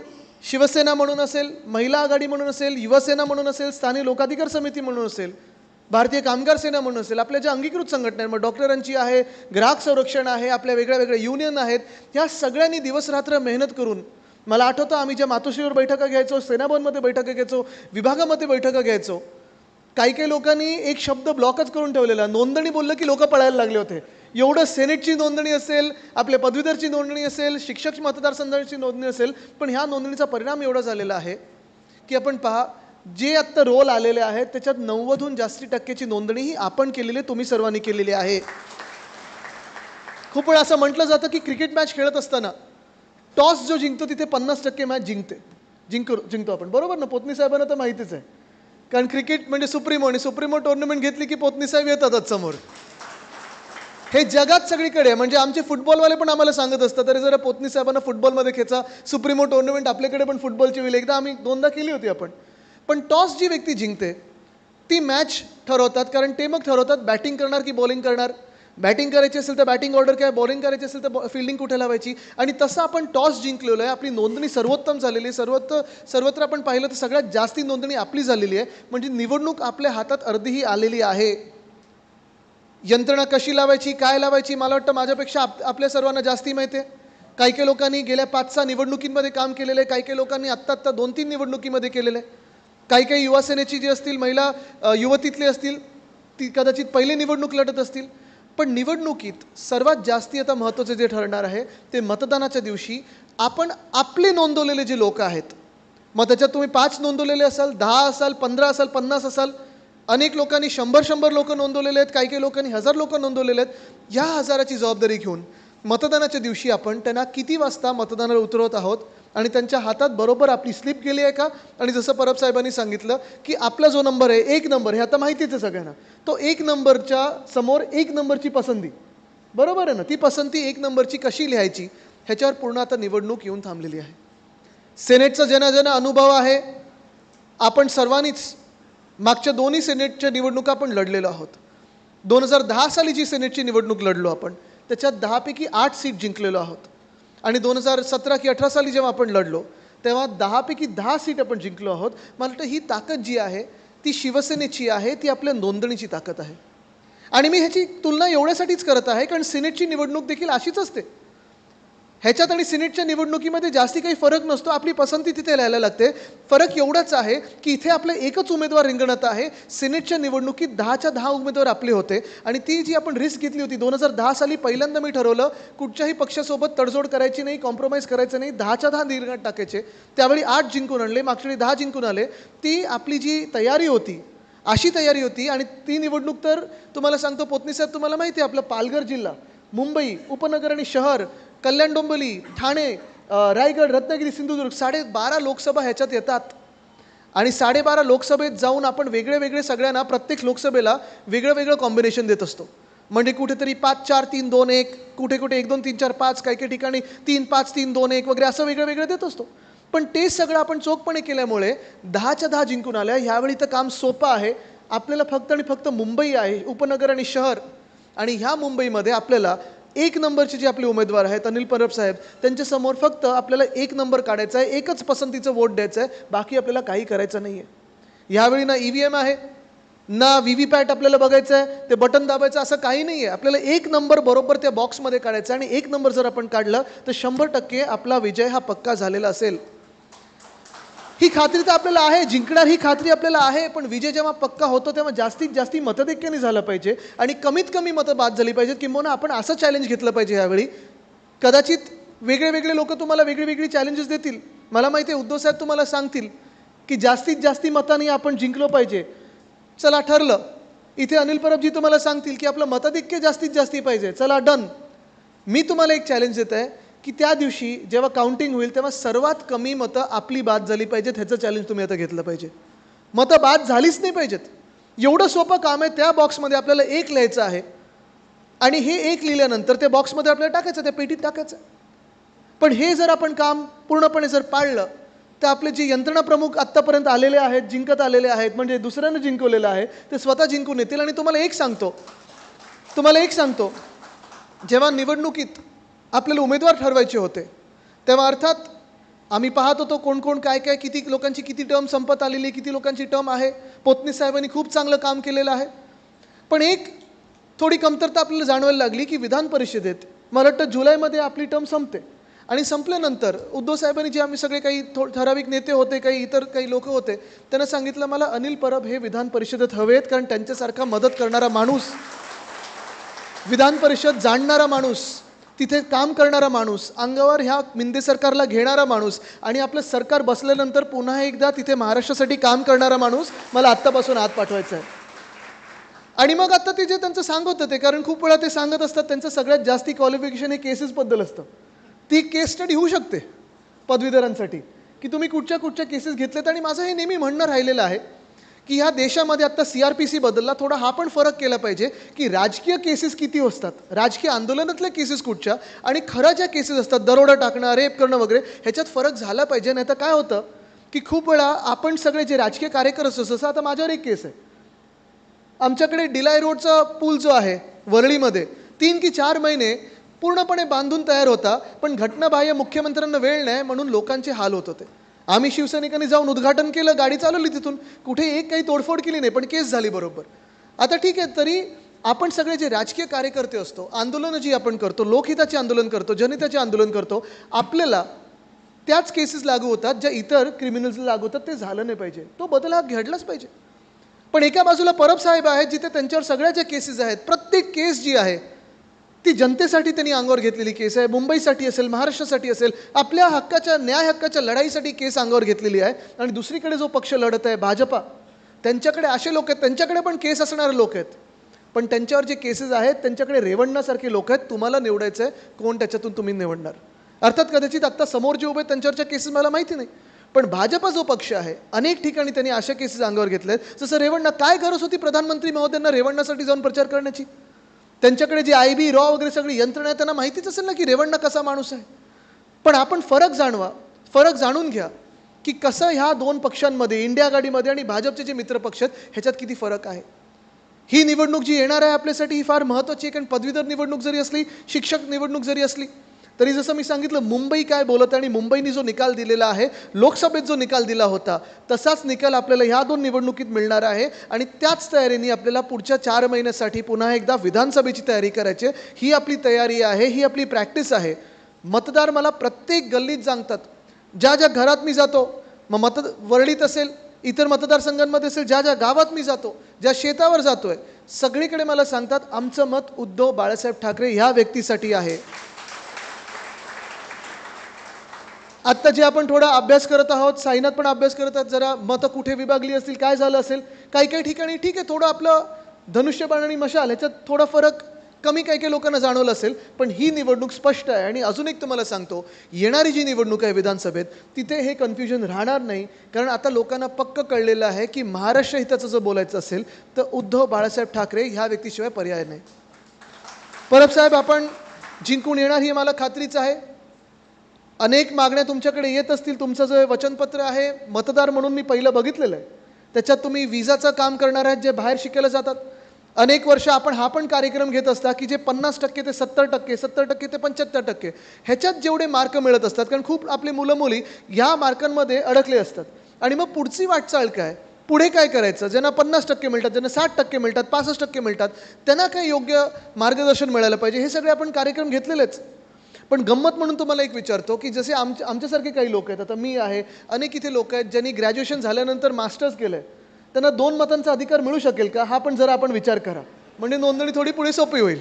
शिवसेना म्हणून असेल, महिला आघाडी म्हणून असेल, युवासेना म्हणून असेल, स्थानिक लोकाधिकार समिती म्हणून असेल, भारतीय कामगार सेना म्हणून असेल, आपल्या ज्या अंगीकृत संघटना आहेत, मग डॉक्टरांची आहे, ग्राहक संरक्षण आहे, आपल्या वेगळ्या वेगळ्या युनियन आहेत, ह्या सगळ्यांनी दिवसरात्र मेहनत करून, मला आठवतं आम्ही ज्या मातोश्रीवर बैठका घ्यायचो, सेनाभवनमध्ये बैठका घ्यायचो, विभागामध्ये बैठका घ्यायचो, काही लोकांनी एक शब्द ब्लॉकच करून ठेवलेला, नोंदणी बोललं की लोक पळायला लागले होते. एवढं सेनेटची नोंदणी असेल, आपल्या पदवीधरची नोंदणी असेल, शिक्षक मतदारसंघाची नोंदणी असेल, पण ह्या नोंदणीचा परिणाम एवढा झालेला आहे की आपण पहा, जे आत्ता रोल आलेले आहेत त्याच्यात 90हून जास्ती टक्केची नोंदणी ही आपण केलेली, तुम्ही सर्वांनी केलेली आहे. खूप वेळा असं म्हटलं जातं की क्रिकेट मॅच खेळत असताना टॉस जो जिंकतो तिथे 50% मॅच जिंकतो आपण, बरोबर ना? पोतनी साहेबांना तर माहितीच आहे, कारण क्रिकेट म्हणजे सुप्रीमो, आणि सुप्रीमो टुर्नामेंट घेतली की पोतनी साहेब येतातच समोर. हे जगात सगळीकडे, म्हणजे आमचे फुटबॉलवाले पण आम्हाला सांगत असतात, तरी जरा पोतनी साहेबांना फुटबॉलमध्ये खेचा, सुप्रीमो टुर्नामेंट आपल्याकडे पण फुटबॉलची होईल. एकदा आम्ही 2दा केली होती आपण. पण टॉस जी व्यक्ती जिंकते ती मॅच ठरवतात, कारण ते मग ठरवतात बॅटिंग करणार की बॉलिंग करणार. बॅटिंग करायची असेल तर बॅटिंग ऑर्डर काय, बॉलिंग करायची असेल तर फिल्डिंग कुठे लावायची, आणि तसं आपण टॉस जिंकलेलो आहे. आपली नोंदणी सर्वोत्तम झालेली आहे. सर्वत्र आपण पाहिलं तर सगळ्यात जास्ती नोंदणी आपली झालेली आहे. म्हणजे निवडणूक आपल्या हातात अर्धीही आलेली आहे. यंत्रणा कशी लावायची, काय लावायची, मला वाटतं माझ्यापेक्षा आपल्या सर्वांना जास्ती माहिती आहे. काही लोकांनी गेल्या 5-6 निवडणुकींमध्ये काम केलेलं आहे. काही लोकांनी आत्ता 2-3 निवडणुकीमध्ये केलेलं आहे. काही युवा सेनेची जी असतील, महिला युवतीतले असतील, ती कदाचित पहिली निवडणूक लढत असतील. पण निवडणुकीत सर्वात जास्ती आता महत्त्वाचं जे ठरणार आहे ते मतदानाच्या दिवशी आपण आपले नोंदवलेले जे लोक आहेत, मग त्याच्यात तुम्ही 5 नोंदवलेले असाल, 10 असाल, 15 असाल, 50 असाल, अनेक लोकांनी 100 लोक नोंदवलेले आहेत, काही लोकांनी 1000 लोक नोंदवलेले आहेत. ह्या 1000ची जबाबदारी घेऊन मतदानाच्या दिवशी आपण त्यांना किती वाजता मतदानाला उतरवत आहोत आणि त्यांच्या हातात बरोबर आपली स्लिप गेली आहे का. आणि जसं परब साहेबांनी सांगितलं की आपला जो नंबर आहे 1 नंबर, हे आता माहितीच आहे सगळ्यांना, तो 1 नंबरच्या समोर 1 नंबरची पसंती, बरोबर आहे ना, ती पसंती 1 नंबरची कशी लिहायची ह्याच्यावर पूर्ण आता निवडणूक येऊन थांबलेली आहे. सेनेटचा ज्यांना अनुभव आहे, आपण सर्वांनीच मागच्या 2 सेनेटच्या निवडणुका आपण लढलेलो आहोत. 2010 साली जी सेनेटची निवडणूक लढलो आपण, त्याच्यात 10 पैकी 8 सीट जिंकलेलो आहोत. आणि 2017 की 18 साली जेव्हा आपण लढलो तेव्हा 10 पैकी 10 सीट आपण जिंकलो आहोत. मला वाटतं ही ताकद जी आहे ती शिवसेनेची आहे, ती आपल्या नोंदणीची ताकद आहे. आणि मी ह्याची तुलना एवढ्यासाठीच करत आहे कारण सिनेटची निवडणूक देखील अशीच असते. ह्याच्यात आणि सिनेटच्या निवडणुकीमध्ये जास्ती काही फरक नसतो. आपली पसंती तिथे लिहायला लागते. फरक एवढाच आहे की इथे आपले एकच उमेदवार रिंगणात आहे. सिनेटच्या निवडणुकीत 10च्या 10 उमेदवार आपले होते. आणि ती जी आपण रिस्क घेतली होती 2010 साली, पहिल्यांदा मी ठरवलं कुठच्याही पक्षासोबत तडजोड करायची नाही, कॉम्प्रोमाइज करायचं नाही, 10च्या 10 रिंगणात टाकायचे. त्यावेळी 8 जिंकून आणले, मागच्या वेळी 10 जिंकून आले. ती आपली जी तयारी होती, अशी तयारी होती. आणि ती निवडणूक तर तुम्हाला सांगतो पोतनी साहेब, तुम्हाला माहिती आहे आपलं पालघर जिल्हा, मुंबई उपनगर आणि शहर, कल्याण डोंबिवली, ठाणे, रायगड, रत्नागिरी, सिंधुदुर्ग, 12.5 लोकसभा ह्याच्यात येतात. आणि 12.5 लोकसभेत जाऊन आपण वेगळे सगळ्यांना प्रत्येक लोकसभेला वेगळं कॉम्बिनेशन देत असतो. म्हणजे कुठेतरी 5-4-3-2-1, कुठे 1-2-3-4-5, काही ठिकाणी 3-5-3-2-1 वगैरे असं वेगळं देत असतो. पण ते सगळं आपण चोखपणे केल्यामुळे 10च्या 10 जिंकून आल्या. ह्यावेळी तर काम सोपं आहे. आपल्याला फक्त आणि फक्त मुंबई आहे, उपनगर आणि शहर. आणि ह्या मुंबईमध्ये आपल्याला 1 नंबरचे जे आपले उमेदवार आहेत अनिल परब साहेब, त्यांच्यासमोर फक्त आपल्याला 1 नंबर काढायचा आहे, एकच पसंतीचं वोट द्यायचं आहे, बाकी आपल्याला काही करायचं नाही आहे. ह्यावेळी ना EVM आहे, ना VVPAT आपल्याला बघायचं आहे, ते बटन दाबायचं असं काही नाही आहे. आपल्याला 1 नंबर बरोबर त्या बॉक्समध्ये काढायचा आहे. आणि 1 नंबर जर आपण काढलं तर 100% आपला विजय हा पक्का झालेला असेल. ही खात्री तर आपल्याला आहे, जिंकणार ही खात्री आपल्याला आहे. पण विजय जेव्हा पक्का होतो तेव्हा जास्तीत जास्त मतदैक्याने झालं पाहिजे आणि कमीत कमी मतं बाद झाली पाहिजेत. किंवा आपण असं चॅलेंज घेतलं पाहिजे यावेळी. कदाचित वेगळे लोक तुम्हाला वेगळी चॅलेंजेस देतील. मला माहिती आहे उद्धव साहेब तुम्हाला सांगतील की जास्तीत जास्त मतांनी आपण जिंकलो पाहिजे. चला ठरलं. इथे अनिल परबजी तुम्हाला सांगतील की आपलं मतदैक्य जास्तीत जास्ती पाहिजे. चला डन. मी तुम्हाला एक चॅलेंज देत आहे की त्या दिवशी जेव्हा काउंटिंग होईल तेव्हा सर्वात कमी मतं आपली बाद झाली पाहिजेत. ह्याचं चॅलेंज तुम्ही आता घेतलं पाहिजे. मतं बाद झालीच नाही पाहिजेत. एवढं सोपं काम आहे. त्या बॉक्समध्ये आपल्याला 1 लिहायचं आहे आणि हे 1 लिहिल्यानंतर त्या बॉक्समध्ये आपल्याला टाकायचं, त्या पेटीत टाकायचं. पण हे जर आपण काम पूर्णपणे जर पाळलं तर आपले जे यंत्रणा प्रमुख आत्तापर्यंत आलेले आहेत, जिंकत आलेले आहेत, म्हणजे दुसऱ्यानं जिंकवलेलं आहे, ते स्वतः जिंकून येतील. आणि तुम्हाला एक सांगतो जेव्हा निवडणुकीत आपल्याला उमेदवार ठरवायचे होते तेव्हा अर्थात आम्ही पाहत होतो कोण काय किती लोकांची किती टर्म संपत आलेली, किती लोकांची टर्म आहे. पोतनी साहेबांनी खूप चांगलं काम केलेलं आहे. पण एक थोडी कमतरता आपल्याला जाणवायला लागली की विधान परिषदेत मला वाटतं जुलैमध्ये आपली टर्म संपते. आणि संपल्यानंतर उद्धव साहेबांनी जे आम्ही सगळे काही ठराविक नेते होते, काही लोक होते, त्यांना सांगितलं मला अनिल परब हे विधान परिषदेत हवेत. कारण त्यांच्यासारखा मदत करणारा माणूस, विधान परिषद जाणणारा माणूस, तिथे काम करणारा माणूस, अंगावर ह्या मिंदे सरकारला घेणारा माणूस आणि आपलं सरकार बसल्यानंतर पुन्हा एकदा तिथे महाराष्ट्रासाठी काम करणारा माणूस मला आत्तापासून आत पाठवायचा आहे. आणि मग आता ते जे त्यांचं सांगत होते, कारण खूप वेळा ते सांगत असतात त्यांचं सगळ्यात जास्ती क्वालिफिकेशन हे केसेसबद्दल असतं. ती केस स्टडी होऊ शकते पदवीधरांसाठी की तुम्ही कुठच्या केसेस घेतलेत. आणि माझं हे नेहमी म्हणणं राहिलेलं आहे की ह्या देशामध्ये आत्ता CRPC बदलला, थोडा हा पण फरक केला पाहिजे की राजकीय केसेस किती असतात, राजकीय आंदोलनातल्या केसेस कुठच्या, आणि खरं ज्या केसेस असतात दरोडा टाकणं, रेप करणं वगैरे, ह्याच्यात फरक झाला पाहिजे. नाही तर काय होतं की खूप वेळा आपण सगळे जे राजकीय कार्यकर्ते असतो, आता माझ्यावर एक केस आहे, आमच्याकडे डिलाय रोडचा पूल जो आहे वरळीमध्ये, 3 की 4 महिने पूर्णपणे बांधून तयार होता, पण घटनाबाह्य मुख्यमंत्र्यांना वेळ नाही म्हणून लोकांचे हाल होत होते. आम्ही शिवसैनिकांनी जाऊन उद्घाटन केलं, गाडी चालवली तिथून, कुठे एक काही तोडफोड केली नाही, पण केस झाली बरोबर. आता ठीक आहे, तरी आपण सगळे जे राजकीय कार्यकर्ते असतो, आंदोलनं जी आपण करतो, लोकहिताचे आंदोलन करतो, जनहिताचे आंदोलन करतो, आपल्याला त्याच केसेस लागू होतात ज्या इतर क्रिमिनल्सला लागू होतात. ते झालं नाही पाहिजे, तो बदल हा घडलाच पाहिजे. पण एका बाजूला परब साहेब आहेत जिथे त्यांच्यावर सगळ्या ज्या केसेस आहेत, प्रत्येक केस जी आहे ती जनतेसाठी त्यांनी अंगावर घेतलेली केस आहे. मुंबईसाठी असेल, महाराष्ट्रासाठी असेल, आपल्या हक्काच्या न्याय हक्काच्या लढाईसाठी केस अंगावर घेतलेली आहे. आणि दुसरीकडे जो पक्ष लढत आहे भाजपा, त्यांच्याकडे असे लोक आहेत, त्यांच्याकडे पण केस असणारे लोक आहेत, पण त्यांच्यावर जे केसेस आहेत त्यांच्याकडे रेवणण्यासारखे लोक आहेत. तुम्हाला निवडायचं आहे कोण त्याच्यातून तुम्ही निवडणार. अर्थात कदाचित आत्ता समोर जे उभे आहेत त्यांच्यावरच्या केसेस मला माहिती नाही, पण भाजपा जो पक्ष आहे अनेक ठिकाणी त्यांनी अशा केसेस अंगावर घेतल्या आहेत. जसं रेवण्णा, काय गरज होती प्रधानमंत्री महोदयांना रेवण्यासाठी जाऊन प्रचार करण्याची? त्यांच्याकडे जे IB रॉ वगैरे सगळी यंत्रणा आहे, त्यांना माहितीच असेल ना की रेवण्णा कसा माणूस आहे. पण आपण फरक जाणवा, फरक जाणून घ्या की कसं ह्या दोन पक्षांमध्ये, इंडिया आघाडीमध्ये आणि भाजपचे जे मित्रपक्ष आहेत ह्याच्यात किती फरक आहे. ही निवडणूक जी येणार आहे आपल्यासाठी ही फार महत्त्वाची आहे. कारण पदवीधर निवडणूक जरी असली, शिक्षक निवडणूक जरी असली, तरी जसं मी सांगितलं मुंबई काय बोलत आहे आणि मुंबईने जो निकाल दिलेला आहे, लोकसभेत जो निकाल दिला होता तसाच निकाल आपल्याला ह्या दोन निवडणुकीत मिळणार आहे. आणि त्याच तयारीने आपल्याला पुढच्या 4 महिन्यासाठी पुन्हा एकदा विधानसभेची तयारी करायची आहे. ही आपली तयारी आहे, ही आपली प्रॅक्टिस आहे. मतदार मला प्रत्येक गल्लीत सांगतात, ज्या ज्या घरात मी जातो, मग वरळीत असेल, इतर मतदारसंघांमध्ये असेल, ज्या ज्या गावात मी जातो, ज्या शेतावर जातोय, सगळीकडे मला सांगतात आमचं मत उद्धव बाळासाहेब ठाकरे ह्या व्यक्तीसाठी आहे. आत्ता जे आपण थोडा अभ्यास करत आहोत, साईनाथ पण अभ्यास करत आहेत, जरा मतं कुठे विभागली असतील, काय झालं असेल, काही काही ठिकाणी ठीक आहे थोडं आपलं धनुष्यबाण आणि मशाल ह्याच्यात थोडा फरक कमी काही काही लोकांना जाणवलं असेल, पण ही निवडणूक स्पष्ट आहे. आणि अजून एक तुम्हाला सांगतो, येणारी जी निवडणूक आहे विधानसभेत, तिथे हे कन्फ्युजन राहणार नाही. कारण आता लोकांना पक्क कळलेलं आहे की महाराष्ट्र हिताचं जर बोलायचं असेल तर उद्धव बाळासाहेब ठाकरे ह्या व्यक्तीशिवाय पर्याय नाही. परब साहेब, आपण जिंकून येणार ही मला खात्रीच आहे. अनेक मागण्या तुमच्याकडे येत असतील. तुमचं जे वचनपत्र आहे मतदार म्हणून मी पहिलं बघितलेलं आहे, त्याच्यात तुम्ही विजाचं काम करणार आहेत जे बाहेर शिकायला जातात. अनेक वर्ष आपण हा पण कार्यक्रम घेत असता की जे 50% ते 70%, 70% ते 75%, ह्याच्यात जेवढे मार्क मिळत असतात, कारण खूप आपले मुलं मुली ह्या मार्कांमध्ये अडकले असतात. आणि मग पुढची वाटचाल काय, पुढे काय करायचं, ज्यांना 50% मिळतात, ज्यांना 60% मिळतात, 65% मिळतात, त्यांना काय योग्य मार्गदर्शन मिळालं पाहिजे, हे सगळे आपण कार्यक्रम घेतलेलेच. पण गंमत म्हणून तुम्हाला एक विचारतो की जसे आमच्यासारखे काही लोक आहेत, आता मी आहे, अनेक इथे लोक आहेत ज्यांनी ग्रॅज्युएशन झाल्यानंतर मास्टर्स केलं आहे, त्यांना 2 मतांचा अधिकार मिळू शकेल का, हा पण जरा आपण विचार करा. म्हणजे नोंदणी थोडी पुढे सोपी होईल.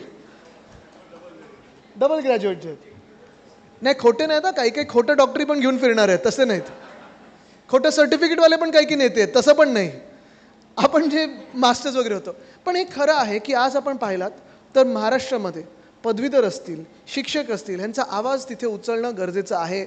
डबल ग्रॅज्युएट जे आहेत, नाही खोटे नाहीत, काही काही खोटं डॉक्टरी पण घेऊन फिरणार आहेत, तसे नाहीत. खोटं सर्टिफिकेटवाले पण काही की नेते आहेत, तसं पण नाही. आपण जे मास्टर्स वगैरे होतो. पण हे खरं आहे की आज आपण पाहिलात तर महाराष्ट्रामध्ये पदवीधर असतील, शिक्षक असतील, ह्यांचा आवाज तिथे उचलणं गरजेचं आहे.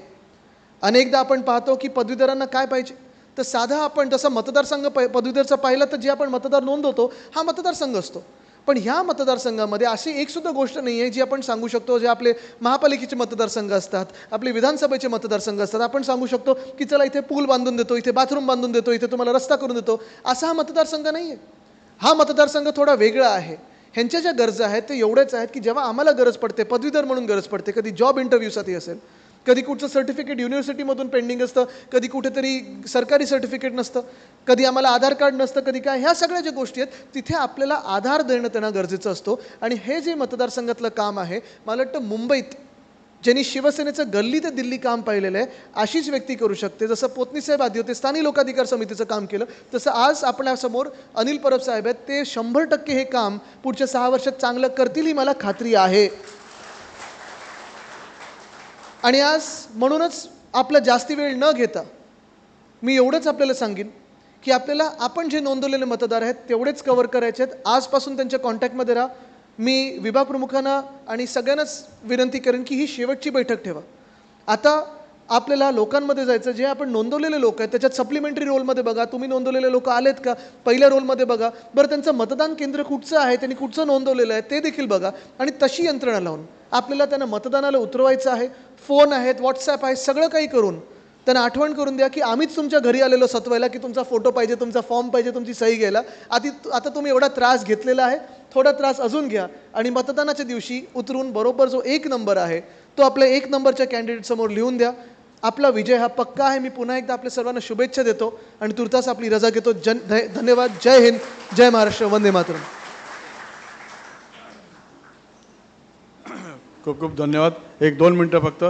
अनेकदा आपण पाहतो की पदवीधरांना काय पाहिजे, तर साधा आपण जसं मतदारसंघ पदवीधरचा पाहिला तर जे आपण मतदार नोंदवतो हा मतदारसंघ असतो. पण ह्या मतदारसंघामध्ये अशी एकसुद्धा गोष्ट नाही आहे जी आपण सांगू शकतो. जे आपले महापालिकेचे मतदारसंघ असतात, आपले विधानसभेचे मतदारसंघ असतात, आपण सांगू शकतो की चला इथे पूल बांधून देतो, इथे बाथरूम बांधून देतो, इथे तुम्हाला रस्ता करून देतो, असा हा मतदारसंघ नाही आहे. हा मतदारसंघ थोडा वेगळा आहे. ह्यांच्या ज्या गरजा आहेत ते एवढ्याच आहेत की जेव्हा आम्हाला गरज पडते, पदवीधर म्हणून गरज पडते, कधी जॉब इंटरव्ह्यूसाठी असेल, कधी कुठचं सर्टिफिकेट युनिव्हर्सिटीमधून पेंडिंग असतं, कधी कुठेतरी सरकारी सर्टिफिकेट नसतं, कधी आम्हाला आधार कार्ड नसतं, कधी काय, ह्या सगळ्या ज्या गोष्टी आहेत तिथे आपल्याला आधार देणं त्यांना गरजेचं असतो. आणि हे जे मतदारसंघातलं काम आहे, मला वाटतं मुंबईत ज्यांनी शिवसेनेचं गल्ली ते दिल्ली काम पाहिलेलं आहे अशीच व्यक्ती करू शकते. जसं पोतनीसाहेब आधी होते, स्थानिक लोकाधिकार समितीचं काम केलं, तसं आज आपल्यासमोर अनिल परब साहेब आहेत. ते 100% हे काम पुढच्या 6 वर्षात चांगलं करतील ही मला खात्री आहे. आणि आज म्हणूनच आपला जास्ती वेळ न घेता मी एवढंच आपल्याला सांगेन की आपल्याला आपण जे नोंदवलेले मतदार आहेत तेवढेच कव्हर करायचे आहेत. आजपासून त्यांच्या कॉन्टॅक्टमध्ये राहा. मी विभाग प्रमुखांना आणि सगळ्यांनाच विनंती करेन की ही शेवटची बैठक ठेवा. आता आपल्याला लोकांमध्ये जायचं, जे आपण नोंदवलेले लोक आहेत त्याच्यात सप्लिमेंटरी रोलमध्ये बघा, तुम्ही नोंदवलेले लोक आलेत का, पहिल्या रोलमध्ये बघा, बरं त्यांचं मतदान केंद्र कुठचं आहे, त्यांनी कुठचं नोंदवलेलं आहे ते देखील बघा. आणि तशी यंत्रणा लावून आपल्याला त्यांना मतदानाला उतरवायचं आहे. फोन आहेत, व्हॉट्सॲप आहे, सगळं काही करून त्यांना आठवण करून द्या की आम्हीच तुमच्या घरी आलेलो सतवायला, की तुमचा फोटो पाहिजे, तुमचा फॉर्म पाहिजे, तुमची सही घ्यायला. आता तुम्ही एवढा त्रास घेतलेला आहे, थोडा त्रास अजून घ्या आणि मतदानाच्या दिवशी उतरून बरोबर जो 1 नंबर आहे तो आपल्या 1 नंबरच्या कॅन्डिडेटसमोर लिहून द्या. आपला विजय हा पक्का आहे. मी पुन्हा एकदा आपल्या सर्वांना शुभेच्छा देतो आणि तुर्तास आपली रजा घेतो. धन्यवाद. जय हिंद, जय महाराष्ट्र, वंदे मातरम. खूप खूप धन्यवाद. 1-2 मिनटं फक्त.